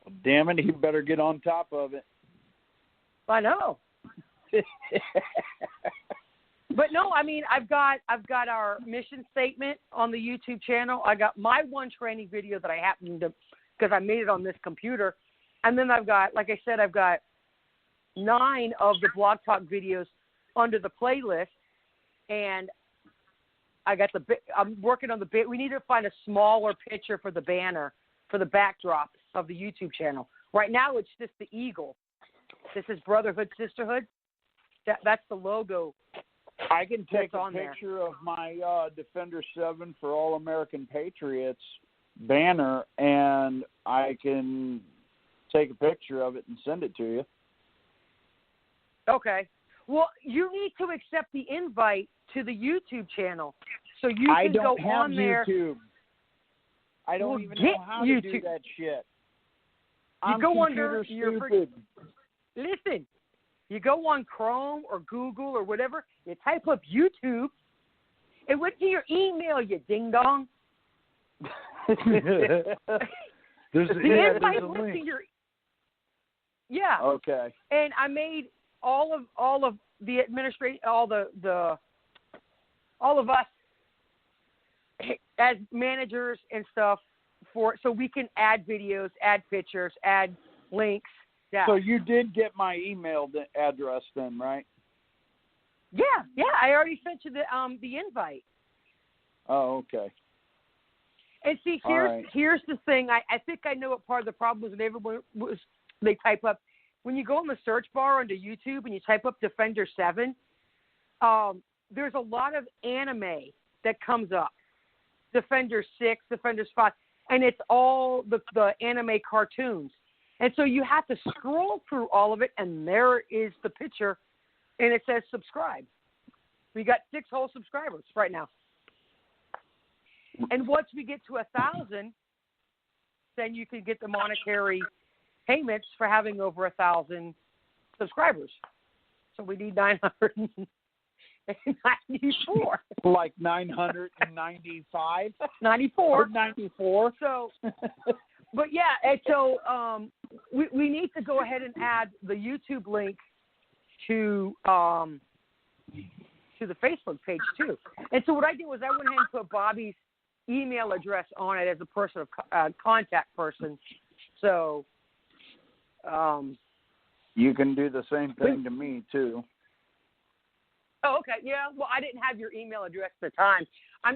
Well, damn it! He better get on top of it. I know. But no, I mean, I've got our mission statement on the YouTube channel. I got my one training video that I happened to, because I made it on this computer. And then I've got, like I said, I've got 9 of the Blog Talk videos under the playlist. And I got I'm working on the we need to find a smaller picture for the banner, for the backdrop of the YouTube channel. Right now, it's just the eagle. This is Brotherhood, Sisterhood. That's the logo. I can take a on picture there. of my Defender 7 for All American Patriots banner, and I can take a picture of it and send it to you. Okay. Well, you need to accept the invite to the YouTube channel so you can go on there. YouTube. I don't even know how to do that shit. You go under stupid. Listen, you go on Chrome or Google or whatever, you type up YouTube, it went to your email, you ding-dong. There's the invite a went link. to your... Yeah. Okay. And I made all of the administration, all of us as managers and stuff so we can add videos, add pictures, add links, Yeah. So you did get my email address then, right? Yeah. I already sent you the invite. Oh, okay. And see, here's the thing. I think I know what part of the problem was when everyone was. They type up when you go in the search bar onto YouTube and you type up Defender 7. There's a lot of anime that comes up. Defender 6, Defenders 5, and it's all the anime cartoons. And so you have to scroll through all of it, and there is the picture, and it says subscribe. We got 6 whole subscribers right now. And once we get to 1,000, then you can get the monetary payments for having over 1,000 subscribers. So we need 994. Like 995? 94. Or 94. So, but yeah, and so we need to go ahead and add the YouTube link to the Facebook page too. And so what I did was I went ahead and put Bobby's email address on it as a person of contact person. So you can do the same thing to me too. Oh, okay. Yeah. Well, I didn't have your email address at the time.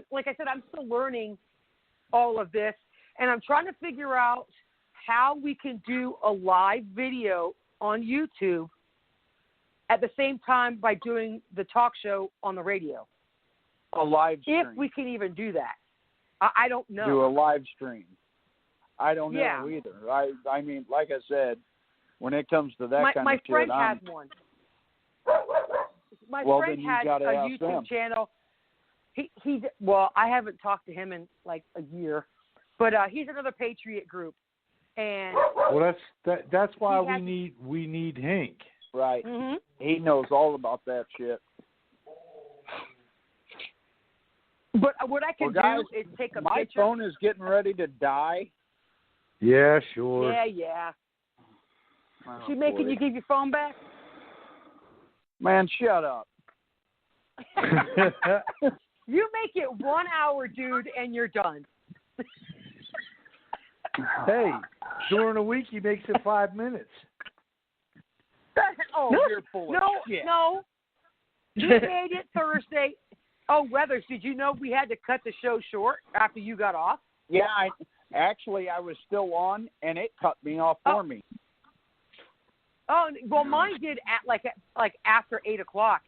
Like I said, I'm still learning all of this, and I'm trying to figure out how we can do a live video on YouTube at the same time by doing the talk show on the radio. A live stream. If we can even do that. I don't know. Do a live stream. I don't know either. I mean, like I said, when it comes to that kind of shit, my friend has one. My friend has a YouTube channel. Well, I haven't talked to him in like a year, but he's another Patriot group, and that's why we need Hank. Right. Mm-hmm. He knows all about that shit. But what I can guys, do is take a my picture. My phone is getting ready to die. Yeah, sure. Yeah. Oh, She making you give your phone back? Man, shut up. You make it 1 hour, dude, and you're done. Hey, during the week he makes it 5 minutes. You're full of shit. No. You made it Thursday. Oh, Weathers, did you know we had to cut the show short after you got off? Yeah, I was still on, and it cut me off for me. Oh, well, mine did at like after 8 o'clock,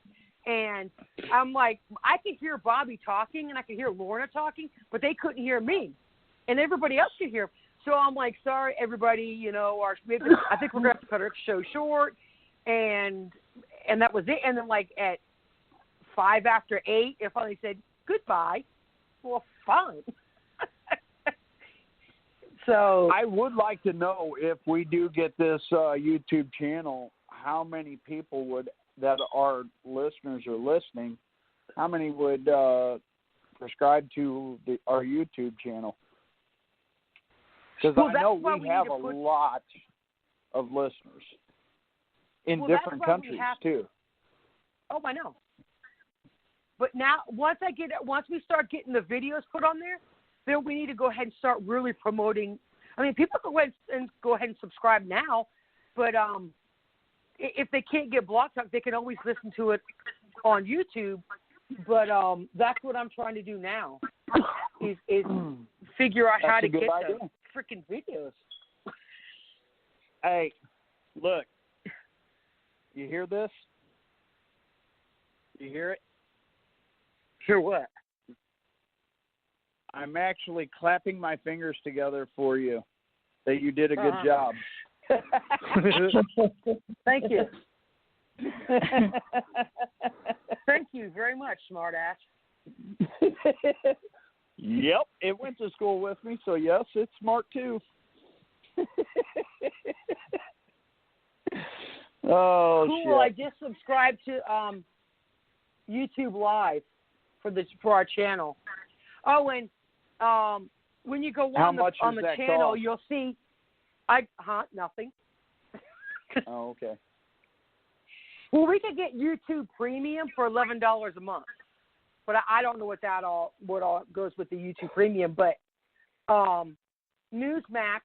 and I'm like, I could hear Bobby talking and I could hear Lorna talking, but they couldn't hear me, and everybody else could hear. So I'm like, sorry, everybody, I think we're gonna have to cut our show short, and that was it. And then like at 5 after 8, it finally said goodbye. Well, fine. So I would like to know if we do get this YouTube channel, how many people that are listeners or listening, how many would subscribe to our YouTube channel? Because I know we have a lot of listeners in different countries too. Oh, I know. But now, once we start getting the videos put on there, then we need to go ahead and start really promoting. I mean, people can go ahead and subscribe now, but if they can't get Blog Talk, they can always listen to it on YouTube. But that's what I'm trying to do now is figure out how to get the freaking videos. Hey, look, you hear this? You hear it? Hear what? I'm actually clapping my fingers together for you that you did a good job. Thank you. Thank you very much, smartass. Yep, it went to school with me, so yes, it's smart too. Oh, cool. shit. I just subscribed to YouTube Live for our channel. Oh, and when you go on the channel, cost? You'll see. Nothing. Oh, okay. Well, we could get YouTube Premium for $11 a month, but I don't know what all goes with the YouTube Premium. But Newsmax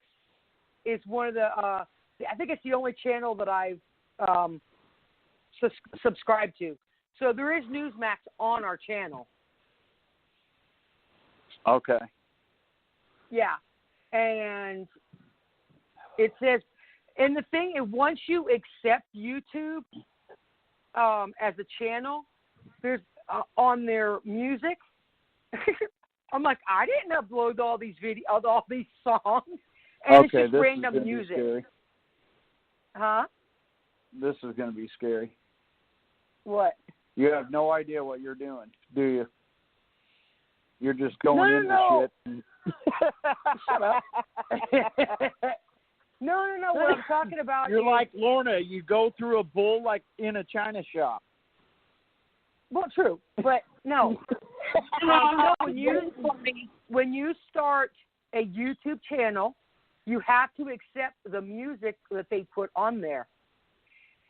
is one of the I think it's the only channel that I've subscribed to. So there is Newsmax on our channel. Okay. Yeah, and it says, and the thing is, once you accept YouTube as a channel, there's on their music. I'm like, I didn't upload all these all these songs, and it's just random music. Scary. Huh? This is going to be scary. What? You have no idea what you're doing, do you? You're just going into shit. And... Shut up. No. What I'm talking about You're is... like Lorna. You go through a bull like in a china shop. Well, true, but no. No, when you start a YouTube channel, you have to accept the music that they put on there.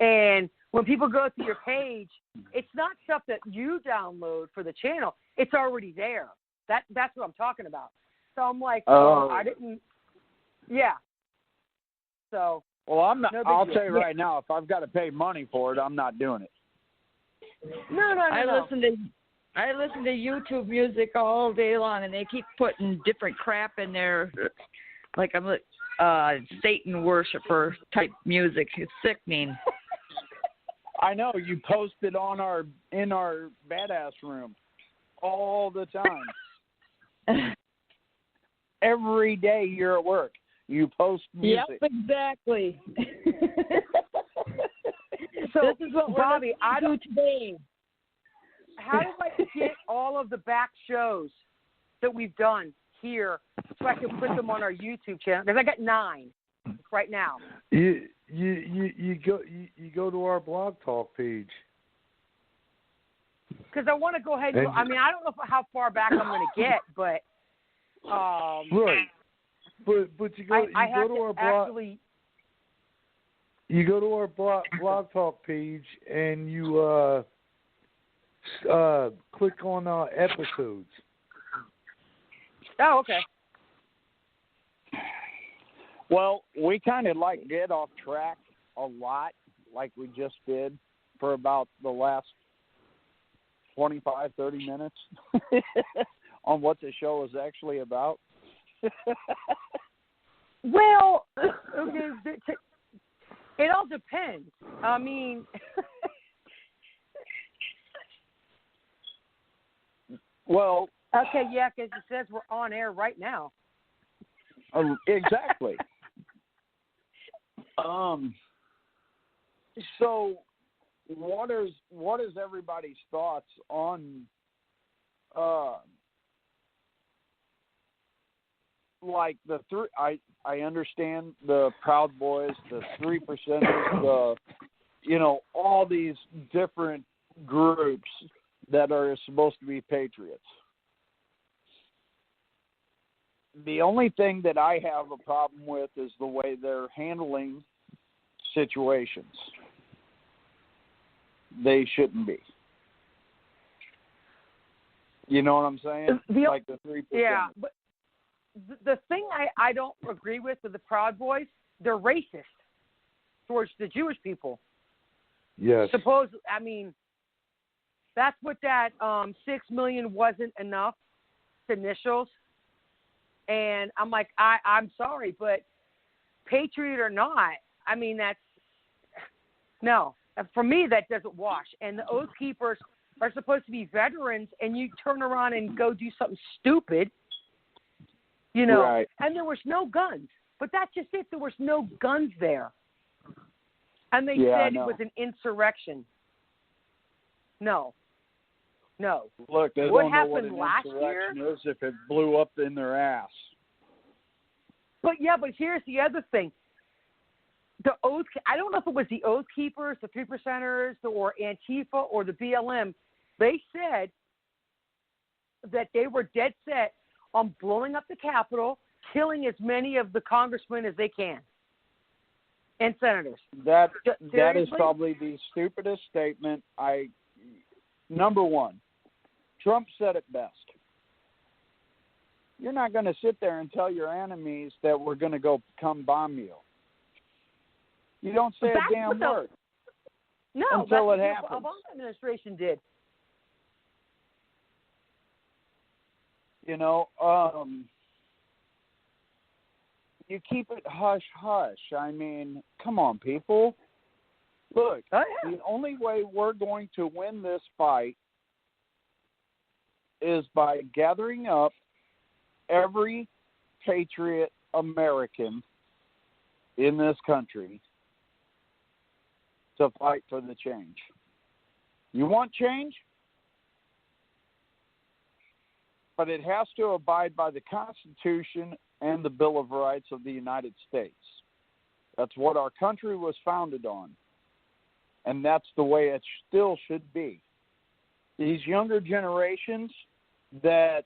And when people go to your page, it's not stuff that you download for the channel. It's already there. That's what I'm talking about. So I'm like, I didn't. Yeah. So. Well, I'm not. I'll deal. tell you right now, if I've got to pay money for it, I'm not doing it. No. I listen to YouTube music all day long, and they keep putting different crap in there, like I'm Satan worshiper type music. It's sickening. I know you post it in our badass room all the time. Every day you're at work, you post music. Yep, exactly. So this is what Bobby, I do today. How do I get all of the back shows that we've done here so I can put them on our YouTube channel? Because I got 9 right now. You go to our Blog Talk page. Because I want to go ahead and I don't know how far back I'm going to get, but right. But you go to our blog. You go to our blog Talk page and you click on episodes. Oh, okay. Well, we kind of get off track a lot, like we just did for about the last 25, 30 minutes on what the show is actually about. Well, it all depends. I mean, well, okay, yeah, because it says we're on air right now. Exactly. So, what is everybody's thoughts on like the three? I understand the Proud Boys, the 3%ers, all these different groups that are supposed to be patriots. The only thing that I have a problem with is the way they're handling situations. They shouldn't be. You know what I'm saying? Like the 3%. Yeah, but the thing I don't agree with the Proud Boys, they're racist towards the Jewish people. Yes. That's what that 6 million wasn't enough initials. And I'm like, I'm sorry, but patriot or not, no. For me, that doesn't wash. And the Oath Keepers are supposed to be veterans, and you turn around and go do something stupid, Right. And there was no guns. But that's just it. There was no guns there. And they said it was an insurrection. No. Look, they what don't know what happened an last insurrection year is if it blew up in their ass. But here's the other thing. I don't know if it was the Oath Keepers, the 3%ers, or Antifa, or the BLM. They said that they were dead set on blowing up the Capitol, killing as many of the congressmen as they can and senators. That is probably the stupidest statement. Number one, Trump said it best. You're not going to sit there and tell your enemies that we're going to go come bomb you. You don't say That's a damn what word. No, until that's what it the happens. Obama administration did. You know, you keep it hush-hush. I mean, come on, people. Look, the only way we're going to win this fight is by gathering up every patriot American in this country to fight for the change. You want change? But it has to abide by the Constitution and the Bill of Rights of the United States. That's what our country was founded on. And that's the way it still should be. These younger generations that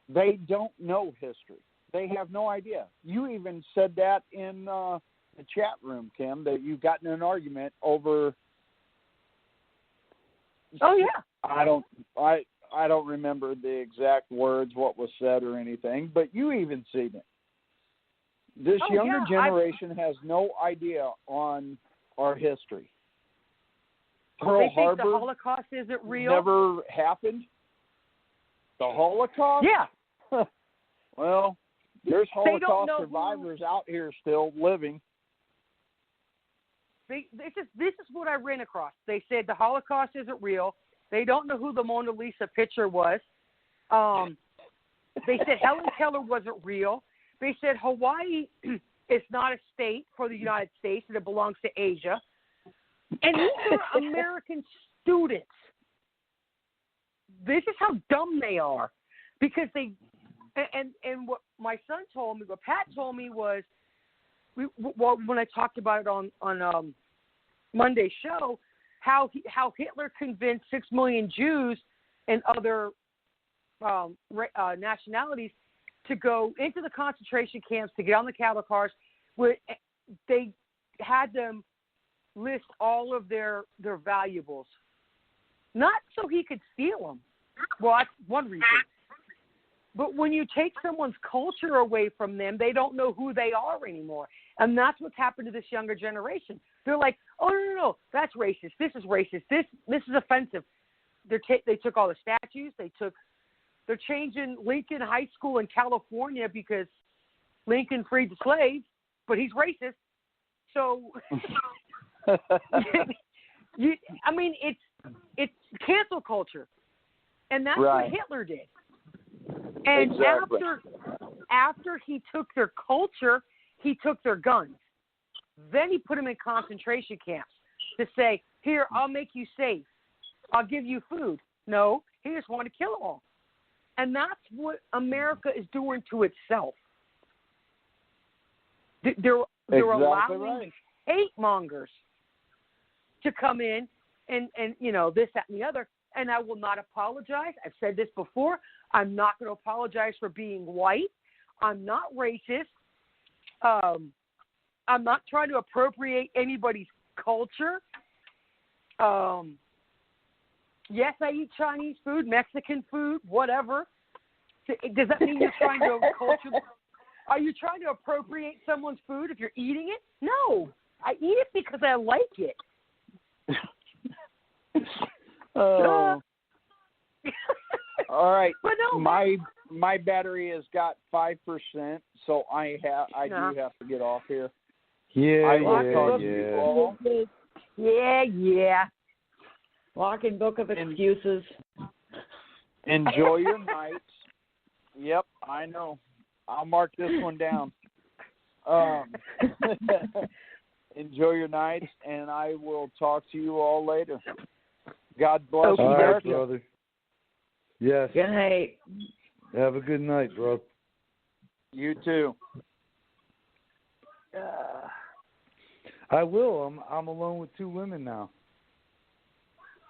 they don't know history. They have no idea. You even said that in the chat room, Kim, that you got in an argument over. Oh yeah. I don't remember the exact words, what was said or anything, but you even seen it. This younger generation has no idea on our history. Pearl Harbor, the Holocaust isn't real. Never happened. The Holocaust? Yeah. Well, there's Holocaust survivors out here still living. This is what I ran across. They said the Holocaust isn't real. They don't know who the Mona Lisa picture was. They said Helen Keller wasn't real. They said Hawaii is not a state for the United States and it belongs to Asia. And these are American students. This is how dumb they are. Because they, and what my son told me, what Pat told me was, when I talked about it on Monday's show, how Hitler convinced 6 million Jews and other nationalities to go into the concentration camps to get on the cattle cars, where they had them list all of their valuables, not so he could steal them. Well, that's one reason. But when you take someone's culture away from them, they don't know who they are anymore. And that's what's happened to this younger generation. They're like, oh, no, that's racist. This is racist. This is offensive. They took all the statues. They're changing Lincoln High School in California because Lincoln freed the slaves, but he's racist. So, it's cancel culture. And that's what Hitler did. And exactly. after he took their culture, he took their guns. Then he put them in concentration camps to say, here, I'll make you safe. I'll give you food. No, he just wanted to kill them all. And that's what America is doing to itself. They're allowing hate mongers to come in and this, that, and the other. And I will not apologize. I've said this before. I'm not going to apologize for being white. I'm not racist. I'm not trying to appropriate anybody's culture. Yes, I eat Chinese food, Mexican food, whatever. Does that mean you're trying to Are you trying to appropriate someone's food if you're eating it? No. I eat it because I like it. Oh. All right. But no, my battery has got 5%, so I do have to get off here. Yeah. Walking book of excuses. Enjoy your nights. Yep, I know. I'll mark this one down. Enjoy your nights, and I will talk to you all later. God bless you, right, brother. Yes. Good night. Have a good night, bro. You too. I will. I'm alone with 2 women now.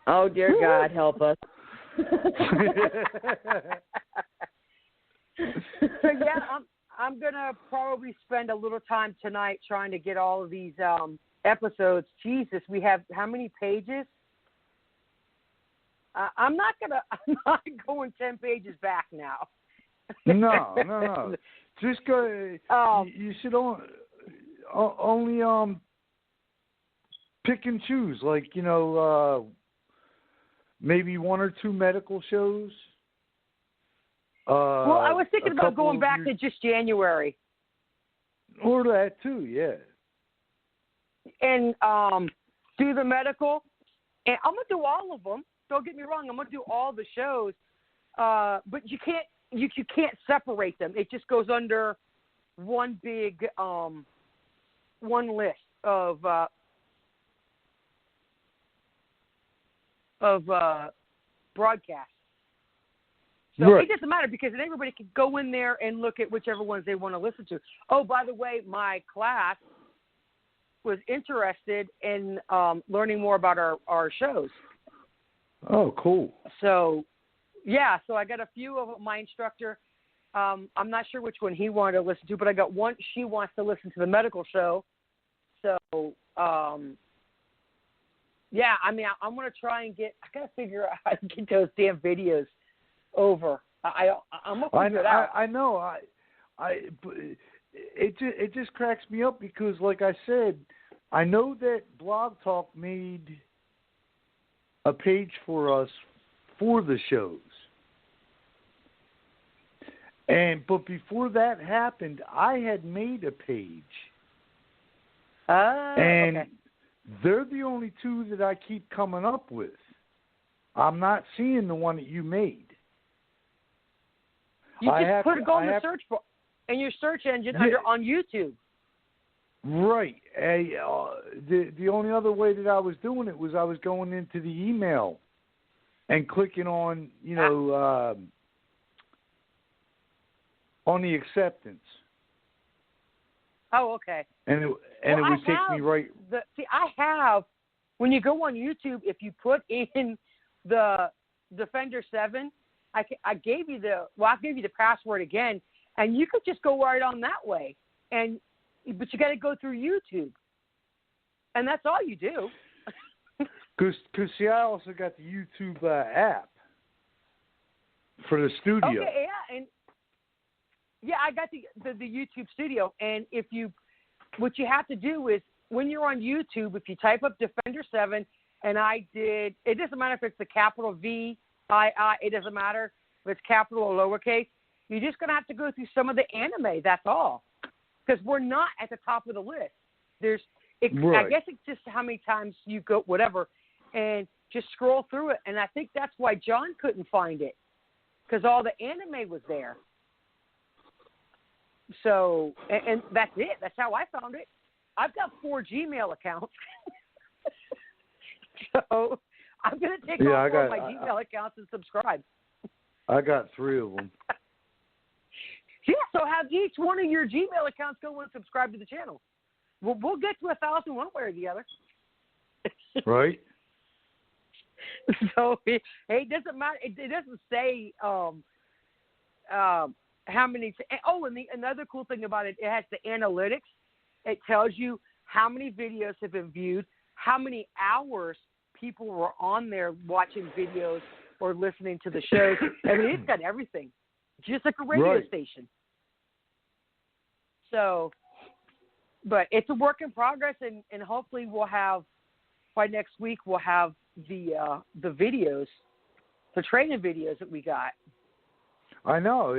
Oh, dear God, help us. So yeah, I'm gonna probably spend a little time tonight trying to get all of these episodes. Jesus, we have how many pages? I'm not going 10 pages back now. No. Just go. You should only pick and choose, like, maybe one or two medical shows. Well, I was thinking about going back to just January. Or that too, yeah. And do the medical. And I'm going to do all of them. Don't get me wrong. I'm going to do all the shows. But you can't separate them. It just goes under one big one list of broadcasts. So right. It doesn't matter because then everybody can go in there and look at whichever ones they want to listen to. Oh, by the way, my class was interested in learning more about our shows. Oh, cool. So, yeah, so I got a few of my instructor. I'm not sure which one he wanted to listen to, but I got one. She wants to listen to the medical show. So, yeah, I mean, I'm going to try and I got to figure out how to get those damn videos over. I'm going to figure it out. I know. It just cracks me up because, like I said, I know that Blog Talk made a page for us for the shows. But before that happened, I had made a page. And okay. They're the only two that I keep coming up with. I'm not seeing the one that you made. You just go in the search bar in your search engine on YouTube. Right. The only other way that I was doing it was I was going into the email and clicking on, on the acceptance. Oh, okay. And it would take me right. When you go on YouTube, if you put in the Defender 7, I gave you I'll give you the password again, and you could just go right on that way. But you got to go through YouTube, and that's all you do. Because see, I also got the YouTube app for the studio. Okay, yeah, I got the YouTube Studio, and what you have to do is when you're on YouTube, if you type up Defender 7, and it doesn't matter if it's the capital V, I, it doesn't matter if it's capital or lowercase. You're just going to have to go through some of the anime. That's all, because we're not at the top of the list. Right. I guess it's just how many times you go, whatever, and just scroll through it. And I think that's why John couldn't find it, because all the anime was there. So, and that's it. That's how I found it. I've got 4 Gmail accounts. So I'm going to take all 4 of my Gmail accounts and subscribe. I got 3 of them. Yeah, so have each one of your Gmail accounts go and subscribe to the channel. We'll get to 1,000 one way or the other. Right. So it doesn't matter. It doesn't say how many. And another cool thing about it, it has the analytics. It tells you how many videos have been viewed, how many hours people were on there watching videos or listening to the shows. I mean, it's got everything, just like a radio station. So, but it's a work in progress, and hopefully we'll have, by next week, we'll have the videos, the training videos that we got. I know.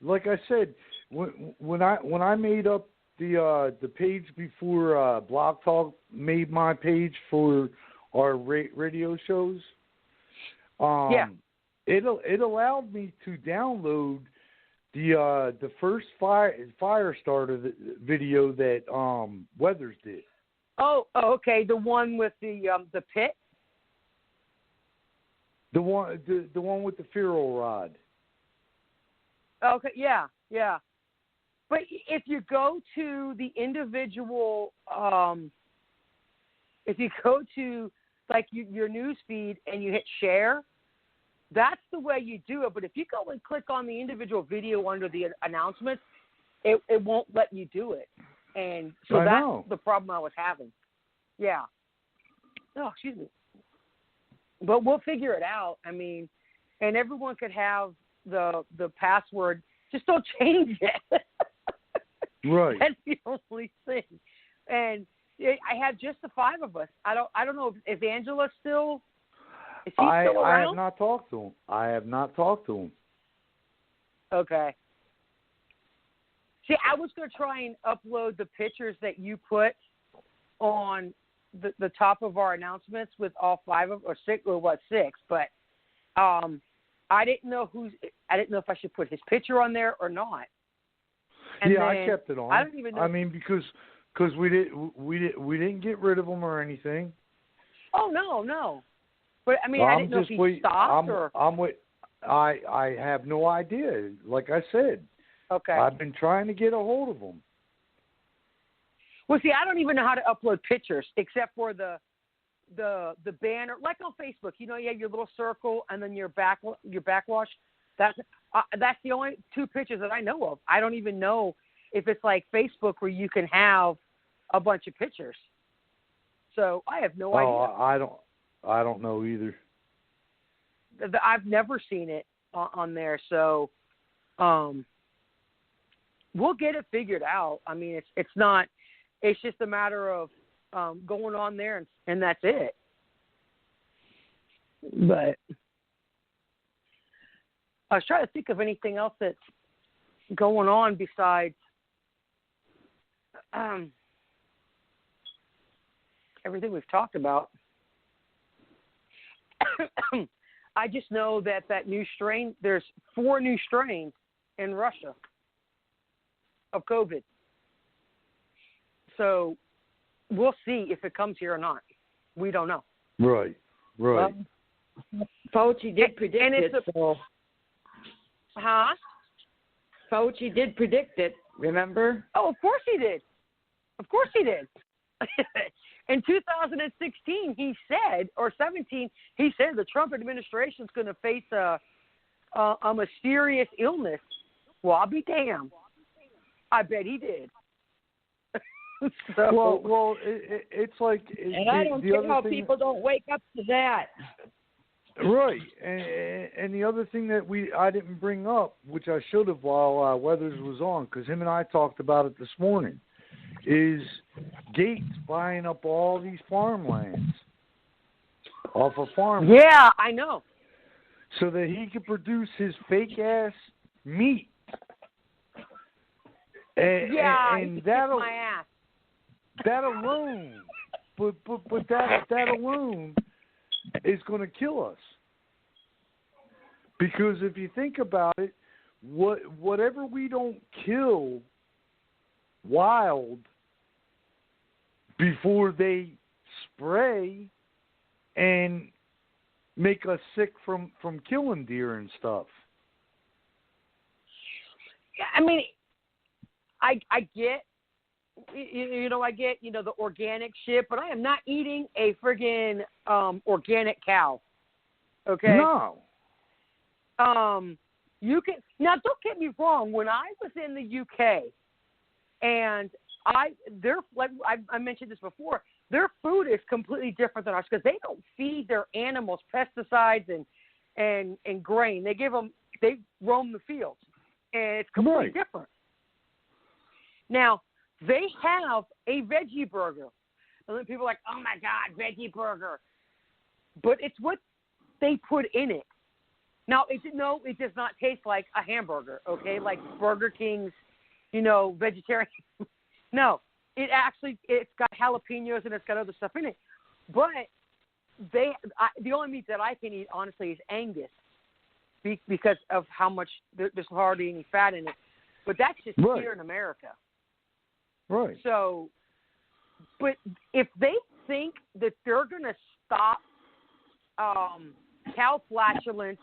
Like I said, when I made up the page before Blog Talk made my page for our radio shows, it allowed me to download the first Firestarter video that Weathers did. Oh, okay, the one with the pit. The one with the ferro rod. Okay, yeah. But if you go to the individual, if you go to like your news feed and you hit share, that's the way you do it. But if you go and click on the individual video under the announcements, it won't let you do it. And so that's the problem I was having. Yeah. Oh, excuse me. But we'll figure it out. I mean, and everyone could have the password. Just don't change it. Right. That's the only thing. And I have just the 5 of us. I don't know if Angela still. Is he still around? I have not talked to him. Okay. See, I was going to try and upload the pictures that you put on the top of our announcements with all 5 of or 6 or what 6, but I didn't know if I should put his picture on there or not. And I kept it on. I don't even know. I mean, because we didn't get rid of him or anything. Oh no. But I mean, I didn't know if he stopped or. I have no idea. Like I said. Okay. I've been trying to get a hold of him. Well, see, I don't even know how to upload pictures except for the banner, like on Facebook. You know, you have your little circle and then your backwash. That's the only 2 pictures that I know of. I don't even know if it's like Facebook where you can have a bunch of pictures. So I have no idea. I don't know either. I've never seen it on there. So we'll get it figured out. I mean, it's not. It's just a matter of going on there and that's it. But I was trying to think of anything else that's going on besides everything we've talked about. I just know that new strain, there's 4 new strains in Russia of COVID. So we'll see if it comes here or not. We don't know. Right. Fauci did predict it. Huh? Fauci did predict it, remember? Oh, of course he did. In 2016, he said, or 17, he said the Trump administration is going to face a mysterious illness. Well, I'll be damned. I bet he did. So, well, it's like. And I don't care how people don't wake up to that. Right, and the other thing that I didn't bring up, which I should have while Weathers was on, because him and I talked about it this morning, is Gates buying up all these farmlands off of farmers. Yeah, I know. So that he could produce his fake ass meat. And that'll my ass. That alone, but that alone is going to kill us. Because if you think about it, whatever we don't kill wild before they spray and make us sick from killing deer and stuff. I mean, I get, I get, the organic shit, but I am not eating a friggin' organic cow. Okay? No. You can, now don't get me wrong, when I was in the UK and I mentioned this before, their food is completely different than ours because they don't feed their animals pesticides and grain. They roam the fields, and it's completely different. Now, they have a veggie burger. And then people are like, oh, my God, veggie burger. But it's what they put in it. Now, it does not taste like a hamburger, okay, like Burger King's, vegetarian. No, it's got jalapenos and it's got other stuff in it. But the only meat that I can eat, honestly, is Angus because of how much there's hardly any fat in it. But that's just here in America. Right. So, but if they think that they're going to stop cow flatulence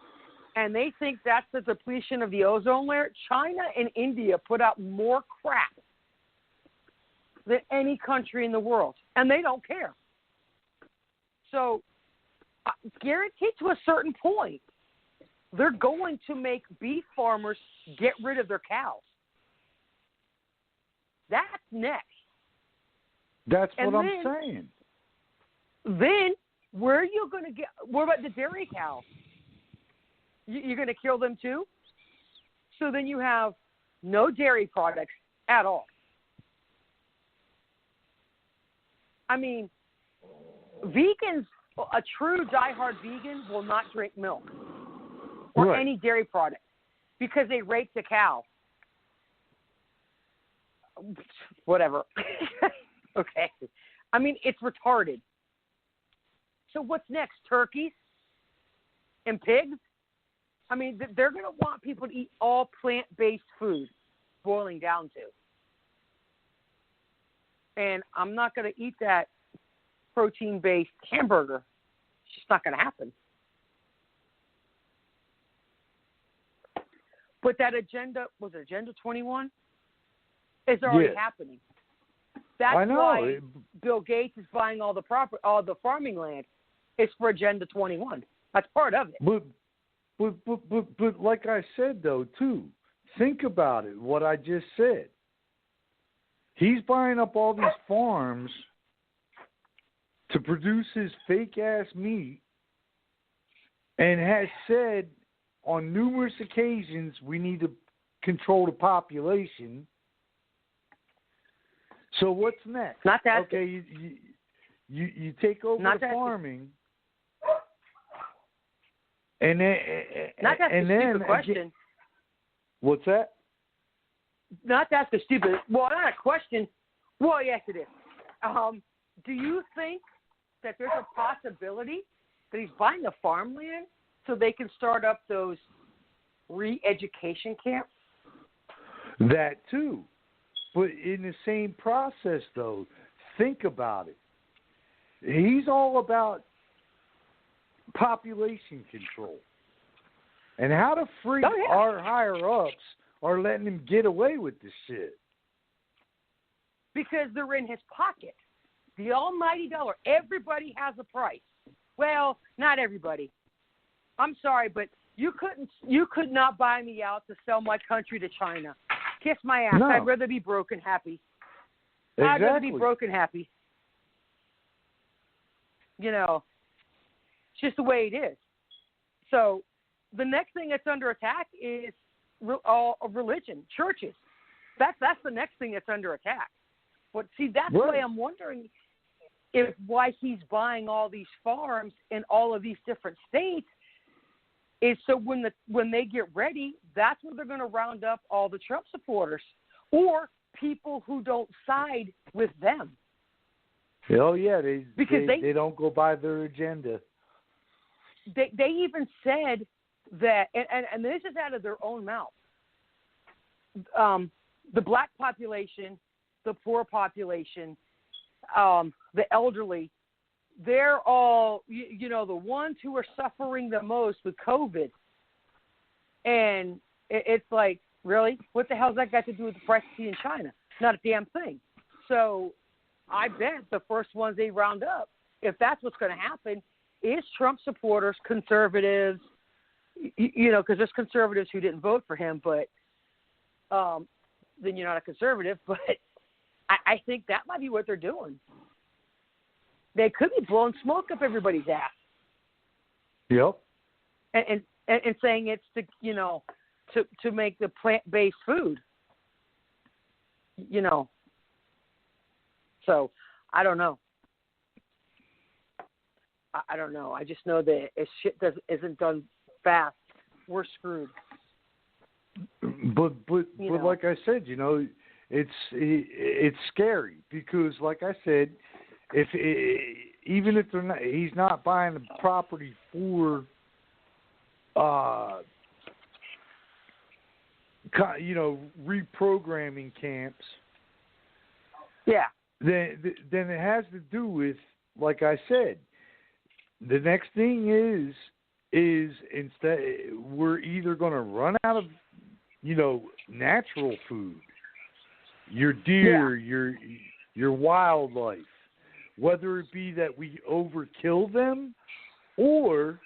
and they think that's the depletion of the ozone layer, China and India put out more crap than any country in the world, and they don't care. So, guaranteed to a certain point, they're going to make beef farmers get rid of their cows. That's next. That's what I'm saying. Then, where are you going to get? What about the dairy cows? You're going to kill them too? So then you have no dairy products at all. I mean, vegans, a true diehard vegan will not drink milk or any dairy product because they rape the cow. Whatever. Okay. I mean, it's retarded. So what's next? Turkeys and pigs? I mean, they're going to want people to eat all plant-based food, boiling down to. And I'm not going to eat that protein-based hamburger. It's just not going to happen. But that agenda, was it Agenda 21? Is already happening. That's why Bill Gates is buying all the farming land. It's for Agenda 21. That's part of it. But like I said, though, too, think about it, what I just said. He's buying up all these farms to produce his fake-ass meat and has said on numerous occasions we need to control the population. So what's next? Not that. Okay, you take over the farming. And then, not that's and the then stupid question. Again, what's that? Not that's the stupid. Well, not a question. Well, yes, it is. Do you think that there's a possibility that he's buying the farmland so they can start up those re-education camps? That too. But in the same process, though, think about it. He's all about population control. And how the freak our higher-ups are letting him get away with this shit? Because they're in his pocket. The almighty dollar. Everybody has a price. Well, not everybody. I'm sorry, but you could not buy me out to sell my country to China. Kiss my ass. No. I'd rather be broke and happy. Exactly. I'd rather be broke and happy. You know, it's just the way it is. So the next thing that's under attack is religion, churches. That's the next thing that's under attack. But see, that's why I'm wondering why he's buying all these farms in all of these different states. Is so when they get ready, that's where they're going to round up all the Trump supporters or people who don't side with them. Oh yeah, they don't go by their agenda. They even said that, and this is out of their own mouth. The black population, the poor population, the elderly. They're all, the ones who are suffering the most with COVID. And it's like, really? What the hell's that got to do with the price of tea in China? Not a damn thing. So I bet the first ones they round up, if that's what's going to happen, is Trump supporters, conservatives, because there's conservatives who didn't vote for him, but then you're not a conservative. But I think that might be what they're doing. They could be blowing smoke up everybody's ass. Yep. And saying it's to make the plant-based food. So I don't know. I don't know. I just know that if shit isn't done fast, we're screwed. But like I said, it's scary because, like I said, even if he's not buying the property for, reprogramming camps. Yeah. Then it has to do with, like I said, the next thing is instead we're either going to run out of, natural food, your deer, your wildlife. Whether it be that we overkill them or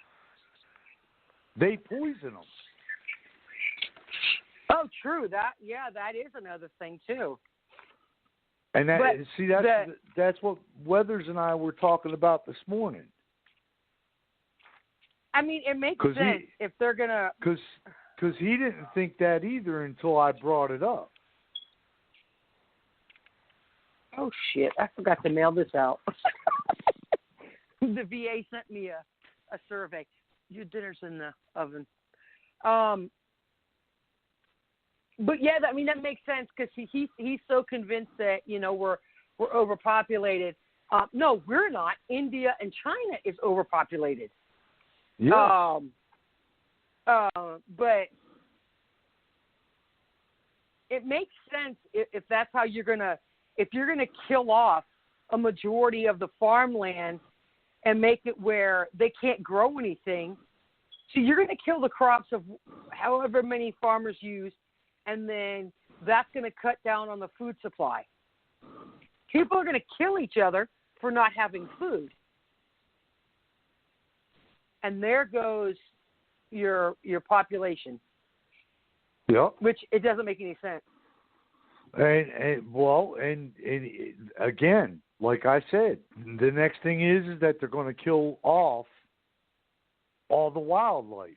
they poison them. Oh, true. That is another thing too. And that's what Weathers and I were talking about this morning. I mean, it makes sense if they're gonna. Because he didn't think that either until I brought it up. Oh, shit. I forgot to mail this out. The VA sent me a survey. Your dinner's in the oven. But, yeah, I mean, that makes sense because he's so convinced that, we're overpopulated. No, we're not. India and China is overpopulated. Yeah. But it makes sense if that's how you're gonna kill off a majority of the farmland and make it where they can't grow anything. So you're gonna kill the crops of however many farmers use, and then that's gonna cut down on the food supply. People are gonna kill each other for not having food. And there goes your population. Yep. Which it doesn't make any sense. And again, like I said, the next thing is that they're going to kill off all the wildlife,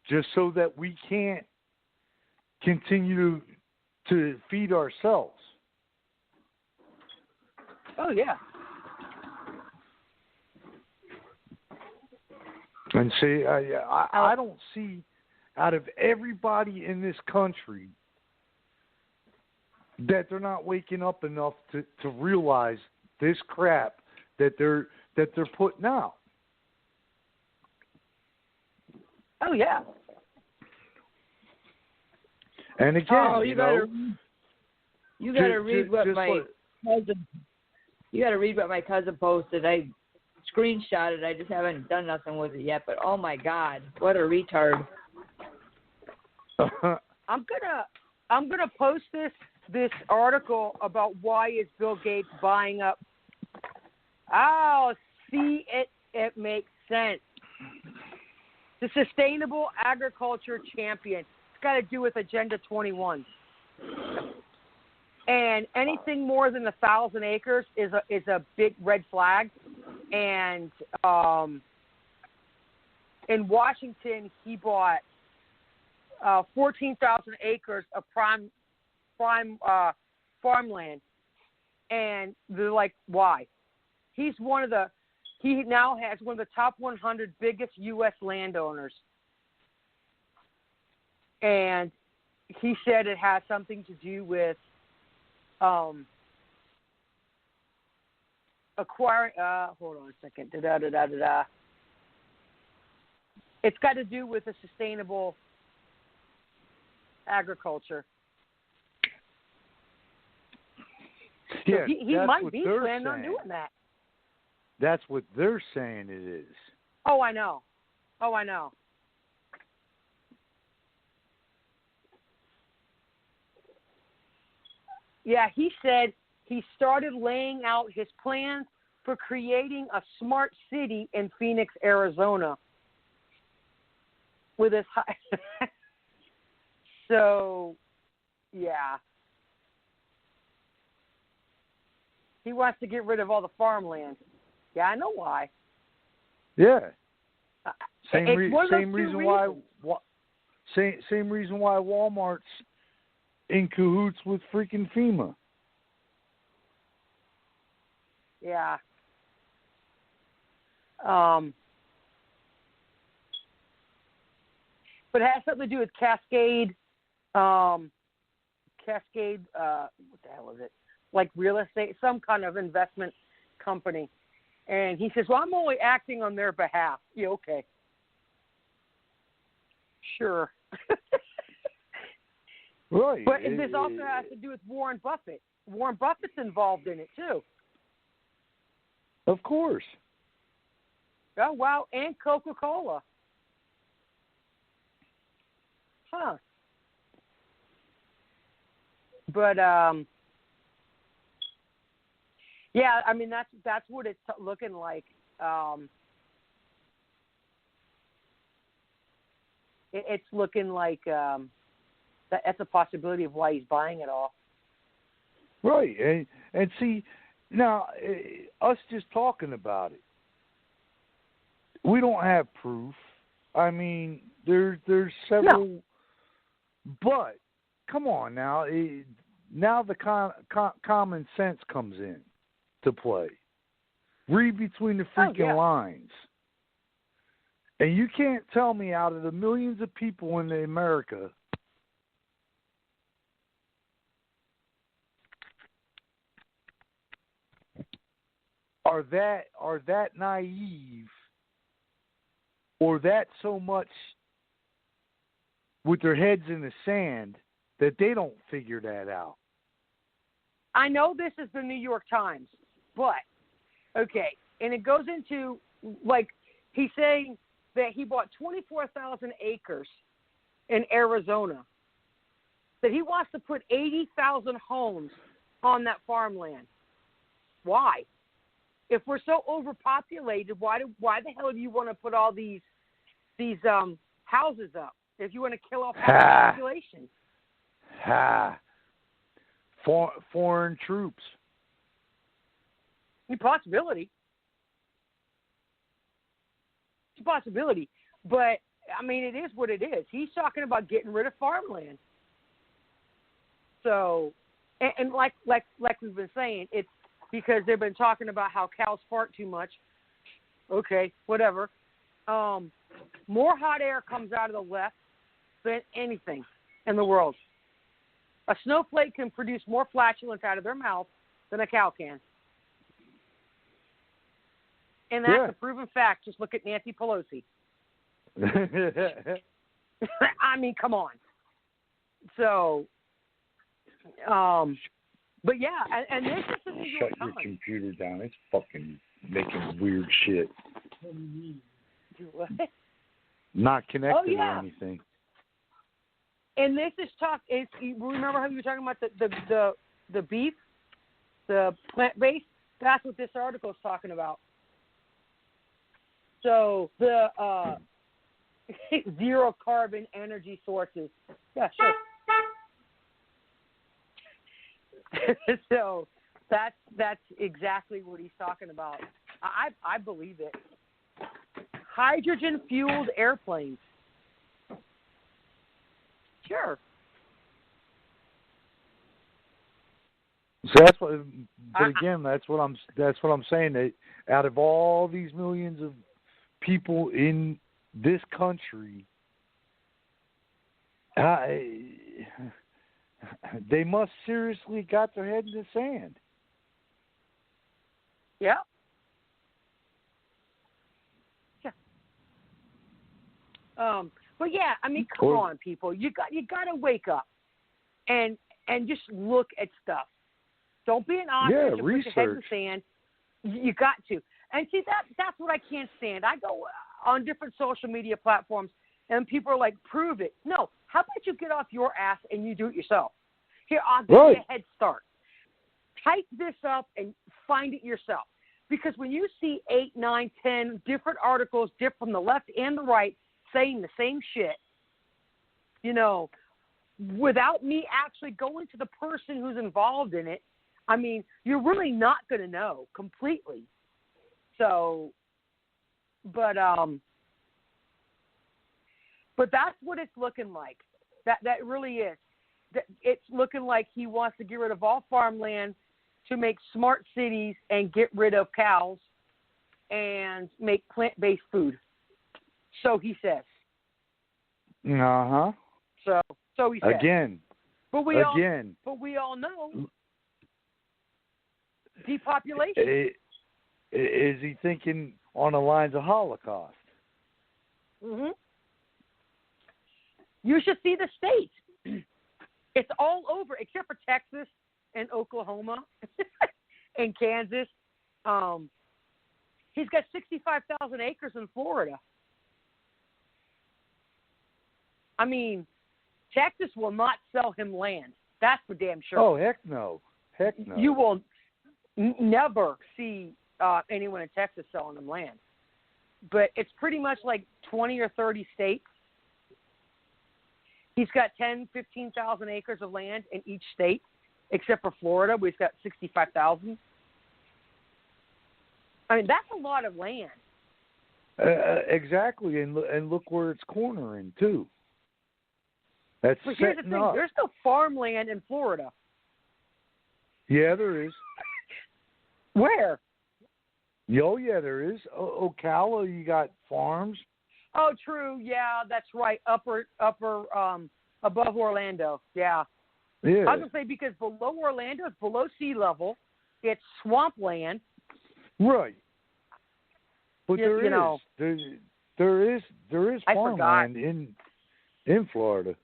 just so that we can't continue to feed ourselves. Oh yeah. And see, I don't see, out of everybody in this country, that they're not waking up enough to realize this crap that they're putting out. Oh yeah. And again, you gotta read what my cousin. You gotta read what my cousin posted. I screenshot it. I just haven't done nothing with it yet. But oh my God, what a retard! I'm gonna post this article about why is Bill Gates buying up. Oh, see, it makes sense. The Sustainable Agriculture Champion. It's got to do with Agenda 21. And anything more than 1,000 acres is a big red flag. And in Washington, he bought 14,000 acres of prime farmland, and they're like, why? He now has one of the top 100 biggest U.S. landowners, and he said it has something to do with acquiring. Hold on a second. It's got to do with a sustainable agriculture. Yeah, so he might be planning on doing that. That's what they're saying it is. Oh, I know. Yeah, he said he started laying out his plans for creating a smart city in Phoenix, Arizona. With his So, yeah. He wants to get rid of all the farmland. Yeah, I know why. Yeah. Same reason why Walmart's in cahoots with freaking FEMA. Yeah. But it has something to do with Cascade. What the hell is it? Like real estate, some kind of investment company. And he says, well, I'm only acting on their behalf. Yeah, okay. Sure. Right. But this also has to do with Warren Buffett. Warren Buffett's involved in it, too. Of course. Oh, wow. And Coca-Cola. Huh. But, yeah, I mean, that's what it's looking like. It's looking like that's a possibility of why he's buying it all. Right. And see, now, us just talking about it, we don't have proof. I mean, there's several, but come on now. now the common sense comes in to play. Read between the freaking lines. And you can't tell me out of the millions of people in America are that naive or that so much with their heads in the sand that they don't figure that out. I know this is the New York Times, but, okay, and it goes into, like, he's saying that he bought 24,000 acres in Arizona, that he wants to put 80,000 homes on that farmland. Why? If we're so overpopulated, why the hell do you want to put all these houses up? If you want to kill off half the population. Foreign troops. It's a possibility. It's a possibility. But, I mean, it is what it is. He's talking about getting rid of farmland. So, and like we've been saying, it's because they've been talking about how cows fart too much. Okay, whatever. More hot air comes out of the left than anything in the world. A snowflake can produce more flatulence out of their mouth than a cow can. And that's a proven fact. Just look at Nancy Pelosi. I mean, come on. So, but yeah, and this is the New York Shut your Times. computer down. It's fucking making weird shit. What? Not connected or anything. And this is remember how you were talking about the beef, the plant-based? That's what this article is talking about. So the zero carbon energy sources. Yeah, sure. So that's exactly what he's talking about. I believe it. Hydrogen fueled airplanes. Sure. So that's what. But again, that's what I'm saying. That out of all these millions of people in this country, they must seriously got their head in the sand. Yeah. Yeah. But yeah, I mean, come on, people. You got to wake up and just look at stuff. Don't be an ostrich and put your head in the sand. You got to. And see, that's what I can't stand. I go on different social media platforms, and people are like, prove it. No. How about you get off your ass and you do it yourself? Here, I'll give you a head start. Type this up and find it yourself. Because when you see 8, 9, 10 different articles from the left and the right saying the same shit, without me actually going to the person who's involved in it, I mean, you're really not going to know completely. So, but that's what it's looking like. That really is. It's looking like he wants to get rid of all farmland to make smart cities and get rid of cows and make plant-based food. So he says. Uh-huh. So he says. Again. But we all know depopulation. Is he thinking on the lines of Holocaust? Mm-hmm. You should see the states. It's all over except for Texas and Oklahoma and Kansas. He's got 65,000 acres in Florida. I mean, Texas will not sell him land. That's for damn sure. Oh, heck no. Heck no. You will never see anyone in Texas selling them land. But it's pretty much like 20 or 30 states. He's got 10, 15,000 acres of land in each state, except for Florida, where he's got 65,000. I mean, that's a lot of land. Exactly, and look where it's cornering, too. That's but here's the thing. Up. There's no farmland in Florida. Yeah, there is. Where? Oh, yeah, there is. Ocala, you got farms. Oh, true. Yeah, that's right. Upper, above Orlando. Yeah. Yeah. I was gonna say because below Orlando is below sea level. It's swampland. Right. But You know. there is farmland in Florida.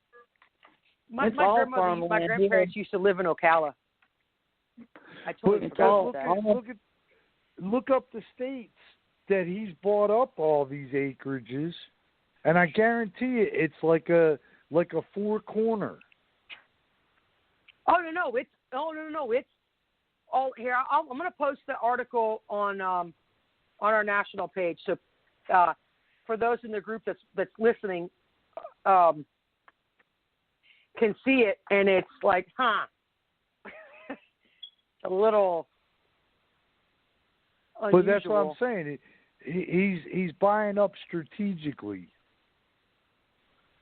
My grandparents used to live in Ocala. I totally forgot that. Look up the states that he's bought up all these acreages, and I guarantee you, it's like a four corner. Oh no! It's all here. I'm going to post the article on our national page, so for those in the group that's listening, can see it, and it's like, a little unusual. But that's what I'm saying. He's buying up strategically.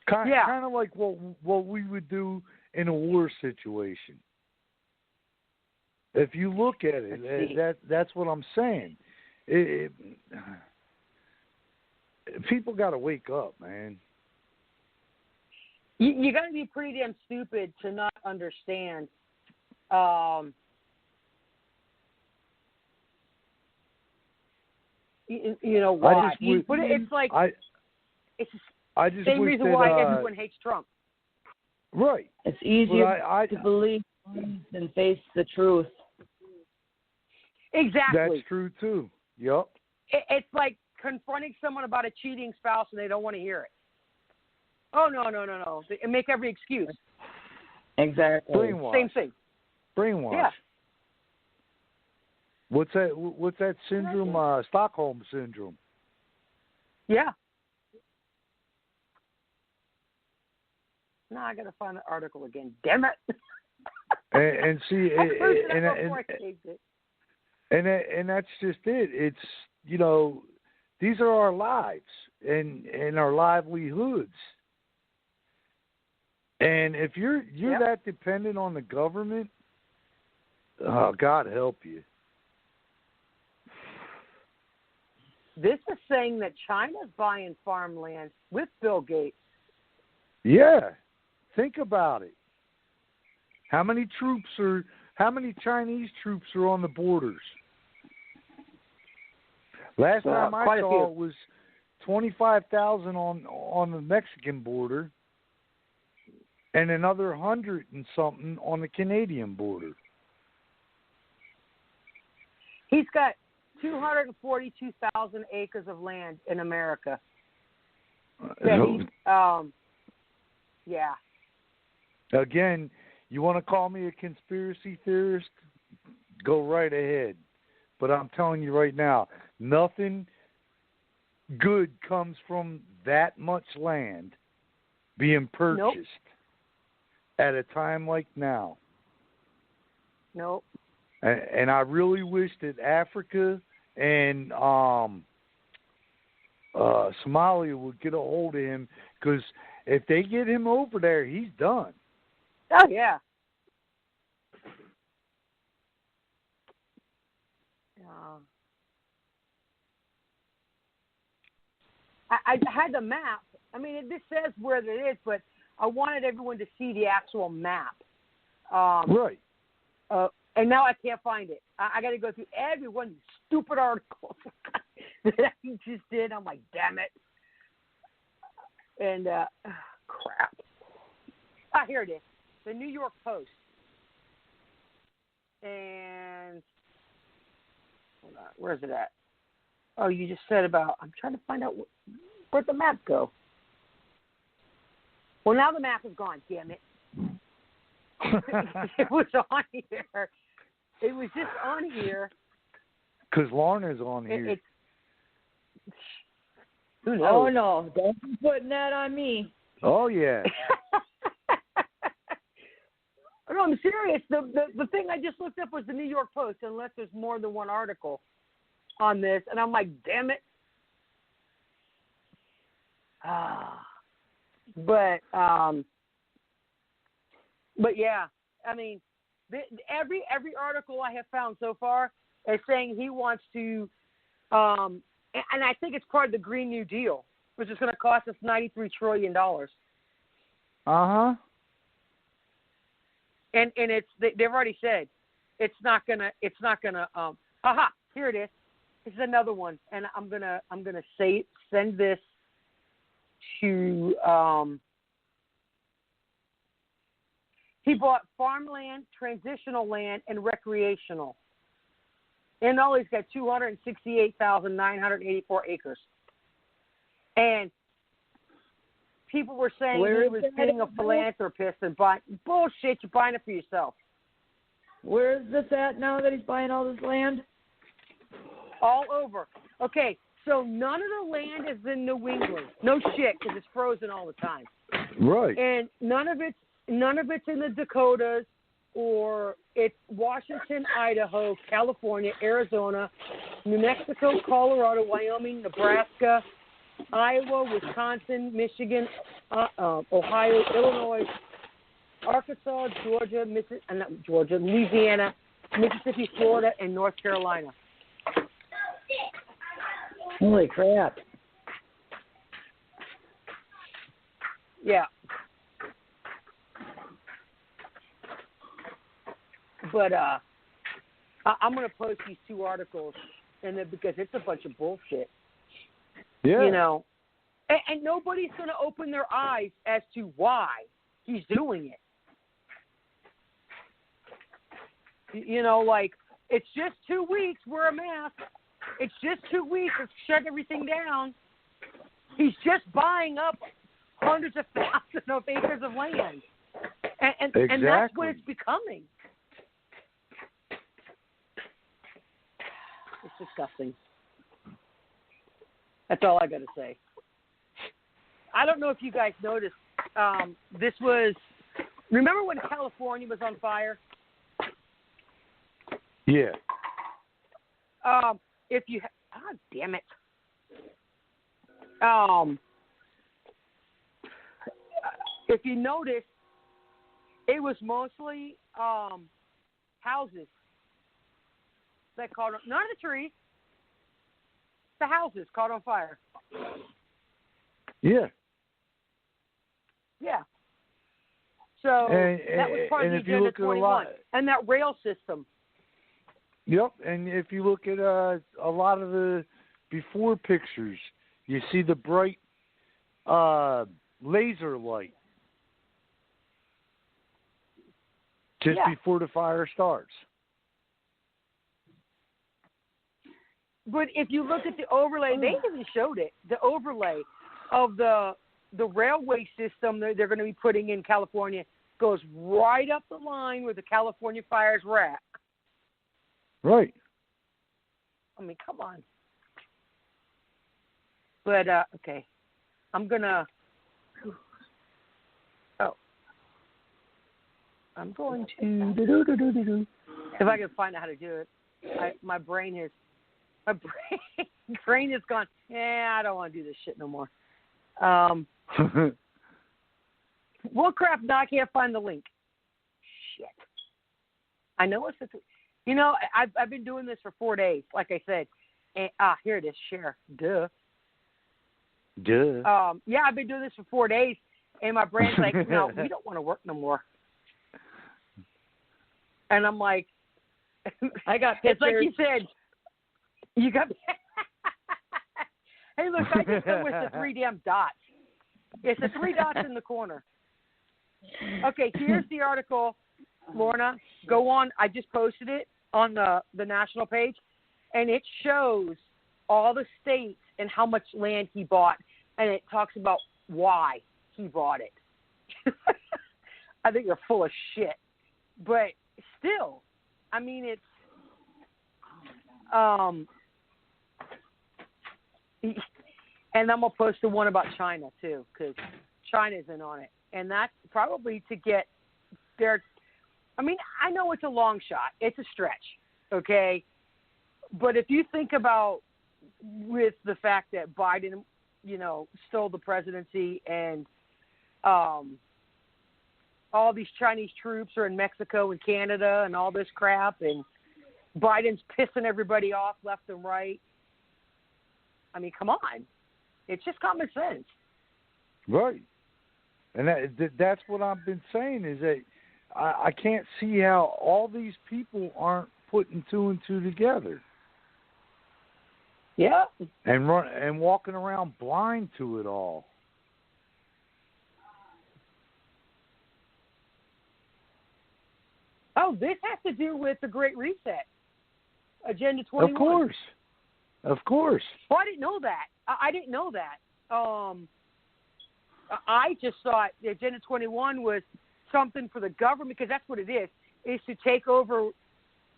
Kind of like what we would do in a war situation. If you look at it, that's what I'm saying. People got to wake up, man. You got to be pretty damn stupid to not understand. You know why? It's like it's the same reason why everyone hates Trump. Right. It's easier to believe than face the truth. Exactly. That's true too. Yep. It's like confronting someone about a cheating spouse and they don't want to hear it. Oh no! They make every excuse. Exactly. Brainwash. Same thing. Brainwash. Yeah. What's that syndrome? Stockholm syndrome. Yeah. No, I got to find the article again. Damn it. and see, and that's just it. It's, you know, these are our lives and our livelihoods. And if you're that dependent on the government, oh, God help you. This is saying that China's buying farmland with Bill Gates. Yeah. Think about it. How many Chinese troops are on the borders? Last time I saw it was 25,000 on the Mexican border and another 100 and something on the Canadian border. He's got 242,000 acres of land in America. Yeah. Again, you want to call me a conspiracy theorist? Go right ahead. But I'm telling you right now, nothing good comes from that much land being purchased at a time like now. Nope. And I really wish that Africa and Somalia would get a hold of him, because if they get him over there, he's done. Oh, yeah. I had the map. I mean, this says where it is, but I wanted everyone to see the actual map. Right. And now I can't find it. I got to go through every one of these stupid articles that he just did. I'm like, damn it. And crap. Here it is. The New York Post. And hold on, where's it at? Oh, you just said about, I'm trying to find out where'd the map go. Well, now the map is gone, damn it. It was on here. It was just on here. Because Lorna's on here. Who knows? Oh, no. Don't be putting that on me. Oh, yeah. No, I'm serious. The thing I just looked up was the New York Post, unless there's more than one article on this. And I'm like, damn it. But yeah, I mean, every article I have found so far is saying he wants to, and I think it's part of the Green New Deal, which is going to cost us $93 trillion. Uh-huh. And they've already said it's not gonna here it is. This is another one, and I'm gonna send this to he bought farmland, transitional land, and recreational. And all he's got 268,984 acres. And people were saying he was being a philanthropist and buying bullshit. You're buying it for yourself. Where is this at now that he's buying all this land? All over. Okay, so none of the land is in New England. No shit, because it's frozen all the time. Right. And none of it's in the Dakotas, or it's Washington, Idaho, California, Arizona, New Mexico, Colorado, Wyoming, Nebraska, Iowa, Wisconsin, Michigan, Ohio, Illinois, Arkansas, Louisiana, Mississippi, Florida, and North Carolina. Holy crap. Yeah. But I'm going to post these two articles, and then because it's a bunch of bullshit. Yeah. You know, and nobody's going to open their eyes as to why he's doing it. You know, like, it's just 2 weeks, wear a mask. It's just 2 weeks, let's shut everything down. He's just buying up hundreds of thousands of acres of land. And that's what it's becoming. It's disgusting. That's all I got to say. I don't know if you guys noticed. This was, remember when California was on fire? Yeah. If you, damn it. If you notice, it was mostly houses that caught on, none of the trees, the houses caught on fire. Yeah. Yeah. So that was part of the Agenda 21. And that rail system. Yep, and if you look at a lot of the before pictures, you see the bright laser light just before the fire starts. But if you look at the overlay, they even showed it, the overlay of the railway system that they're going to be putting in California goes right up the line where the California fires were at. Right. I mean, come on. But, okay. I'm going to if I can find out how to do it. My brain has gone, I don't want to do this shit no more. Well, crap, now I can't find the link. Shit. I know it's you know, I've been doing this for 4 days, like I said. And, here it is, share. Duh. Yeah, I've been doing this for 4 days, and my brain's like, no, we don't want to work no more. And I'm like, I got pictures. It's like you said. You got. Hey, look, I just know it's the 3 damn dots. It's the 3 dots in the corner. Okay, here's the article, Lorna. Go on. I just posted it on the national page, and it shows all the states and how much land he bought, and it talks about why he bought it. I think you're full of shit. But still, I mean, it's and I'm going to post the one about China, too, because China's in on it. And that's probably to get their – I mean, I know it's a long shot. It's a stretch, okay? But if you think about with the fact that Biden, you know, stole the presidency and all all these Chinese troops are in Mexico and Canada and all this crap, and Biden's pissing everybody off left and right. I mean, come on. It's just common sense. Right. And that's what I've been saying is that I can't see how all these people aren't putting two and two together. Yeah. And walking around blind to it all. Oh, this has to do with the Great Reset, Agenda 21. Of course. Well, I didn't know that. I didn't know that. I just thought the Agenda 21 was something for the government, because that's what it is to take over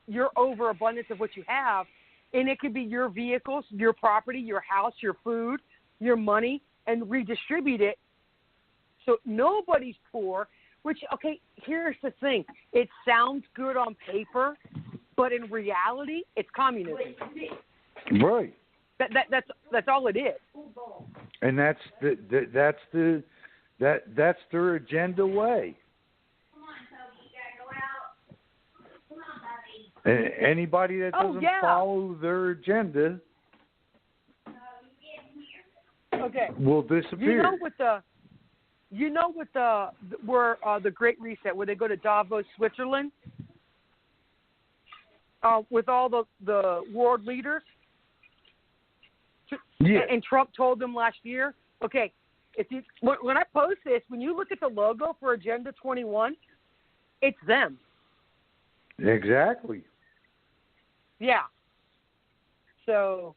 your overabundance of what you have, and it could be your vehicles, your property, your house, your food, your money, and redistribute it so nobody's poor. Which, okay, here's the thing. It sounds good on paper, but in reality, it's communism. Right. That's all it is. And that's their agenda way. And anybody that doesn't follow their agenda will disappear. You know with the Great Reset, where they go to Davos, Switzerland, with all the world leaders. Yeah. And Trump told them last year, okay, when I post this, when you look at the logo for Agenda 21, it's them. Exactly. Yeah. So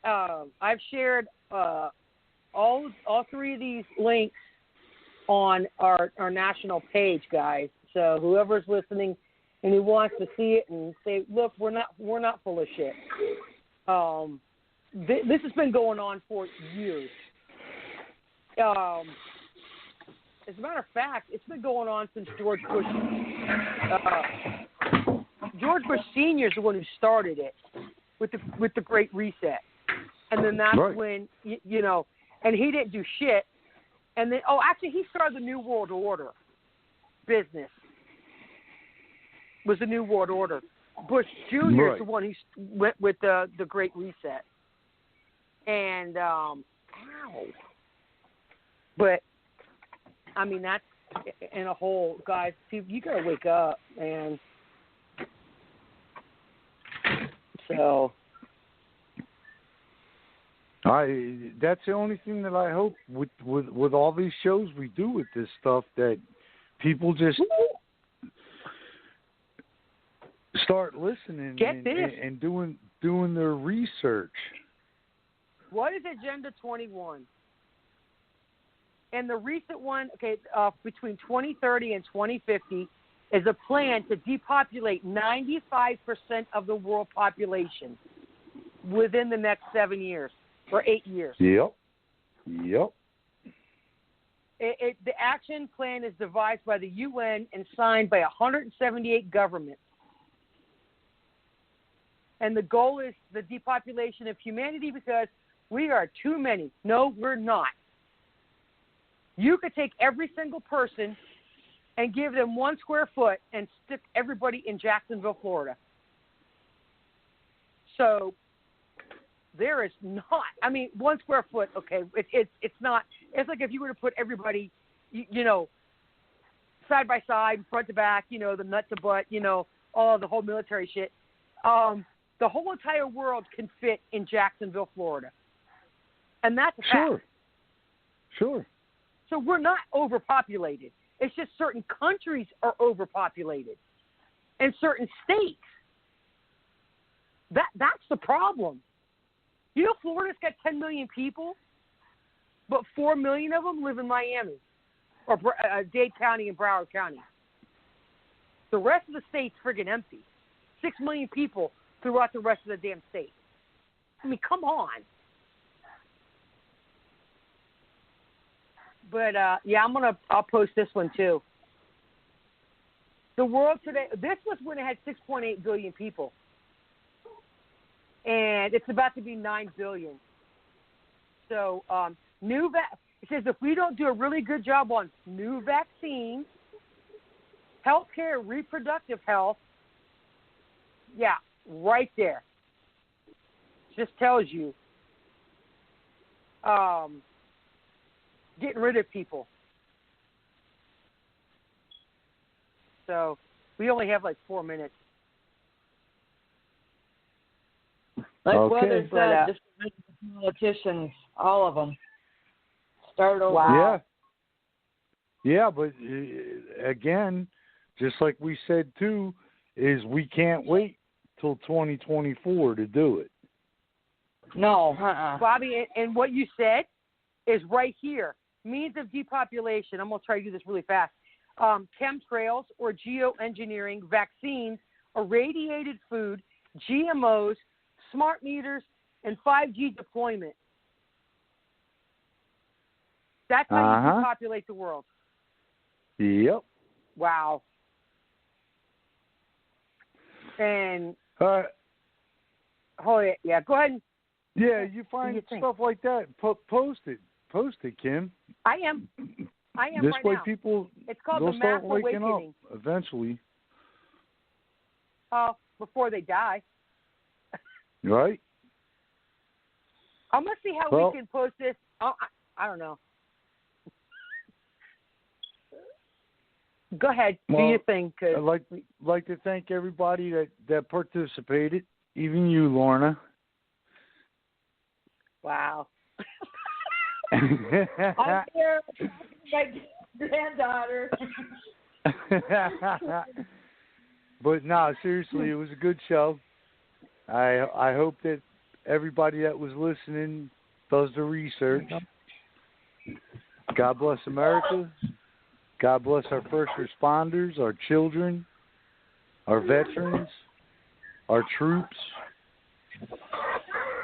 I've shared all three of these links on our national page, guys. So whoever's listening and who wants to see it and say, look, we're not full of shit. This has been going on for years. As a matter of fact, it's been going on since George Bush. George Bush Sr. is the one who started it with the Great Reset, and then that's when and he didn't do shit. And then, actually, he started the New World Order business. Was the New World Order. Bush Jr. is the one who went with the Great Reset. And, but, I mean, that's in a whole, guys, see, you got to wake up, man. So. That's the only thing that I hope with all these shows we do with this stuff, that people just start listening and doing their research. What is Agenda 21? And the recent one, between 2030 and 2050, is a plan to depopulate 95% of the world population within the next 7 years or 8 years. Yep. The action plan is devised by the UN and signed by 178 governments. And the goal is the depopulation of humanity because we are too many. No, we're not. You could take every single person and give them 1 square foot and stick everybody in Jacksonville, Florida. So there is not, 1 square foot, okay, it's not, it's like if you were to put everybody, side by side, front to back, the nut to butt, all the whole military shit. The whole entire world can fit in Jacksonville, Florida. And that's a fact. Sure. So we're not overpopulated. It's just certain countries are overpopulated. And certain states. That's the problem. Florida's got 10 million people, but 4 million of them live in Miami or Dade County and Broward County. The rest of the state's friggin' empty. 6 million people throughout the rest of the damn state. Come on. But, I'll post this one too. The world today, this was when it had 6.8 billion people. And it's about to be 9 billion. So, It says if we don't do a really good job on new vaccines, healthcare, reproductive health, yeah, right there. Just tells you getting rid of people. So we only have like 4 minutes. Like Okay. what is that? Just politicians, all of them. Start over. Wow. Yeah, but again, just like we said too, is we can't wait till 2024 to do it. No, Bobby, and what you said is right here. Means of depopulation. I'm going to try to do this really fast. Chemtrails or geoengineering, vaccines, irradiated food, GMOs, smart meters, and 5G deployment. That's how you depopulate the world. Yep. Wow. And Oh yeah, go ahead. Yeah, you find stuff like that. Post it, Kim. I am This right way, now. people It's called they'll the start mass waking awakening. up eventually. Before they die. Right. I'm gonna see how we can post this. I don't know. Go ahead, do your thing. Cause I'd like to thank everybody that participated, even you, Lorna. Wow. I'm here with my granddaughter. But no, seriously, it was a good show. I hope that everybody that was listening does the research. God bless America. God bless our first responders, our children, our veterans, our troops.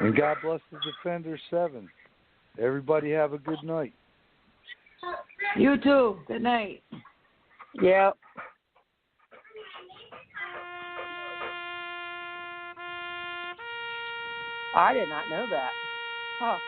And God bless the Defenders 7. Everybody have a good night. You too. Good night. Yep. I did not know that. Huh.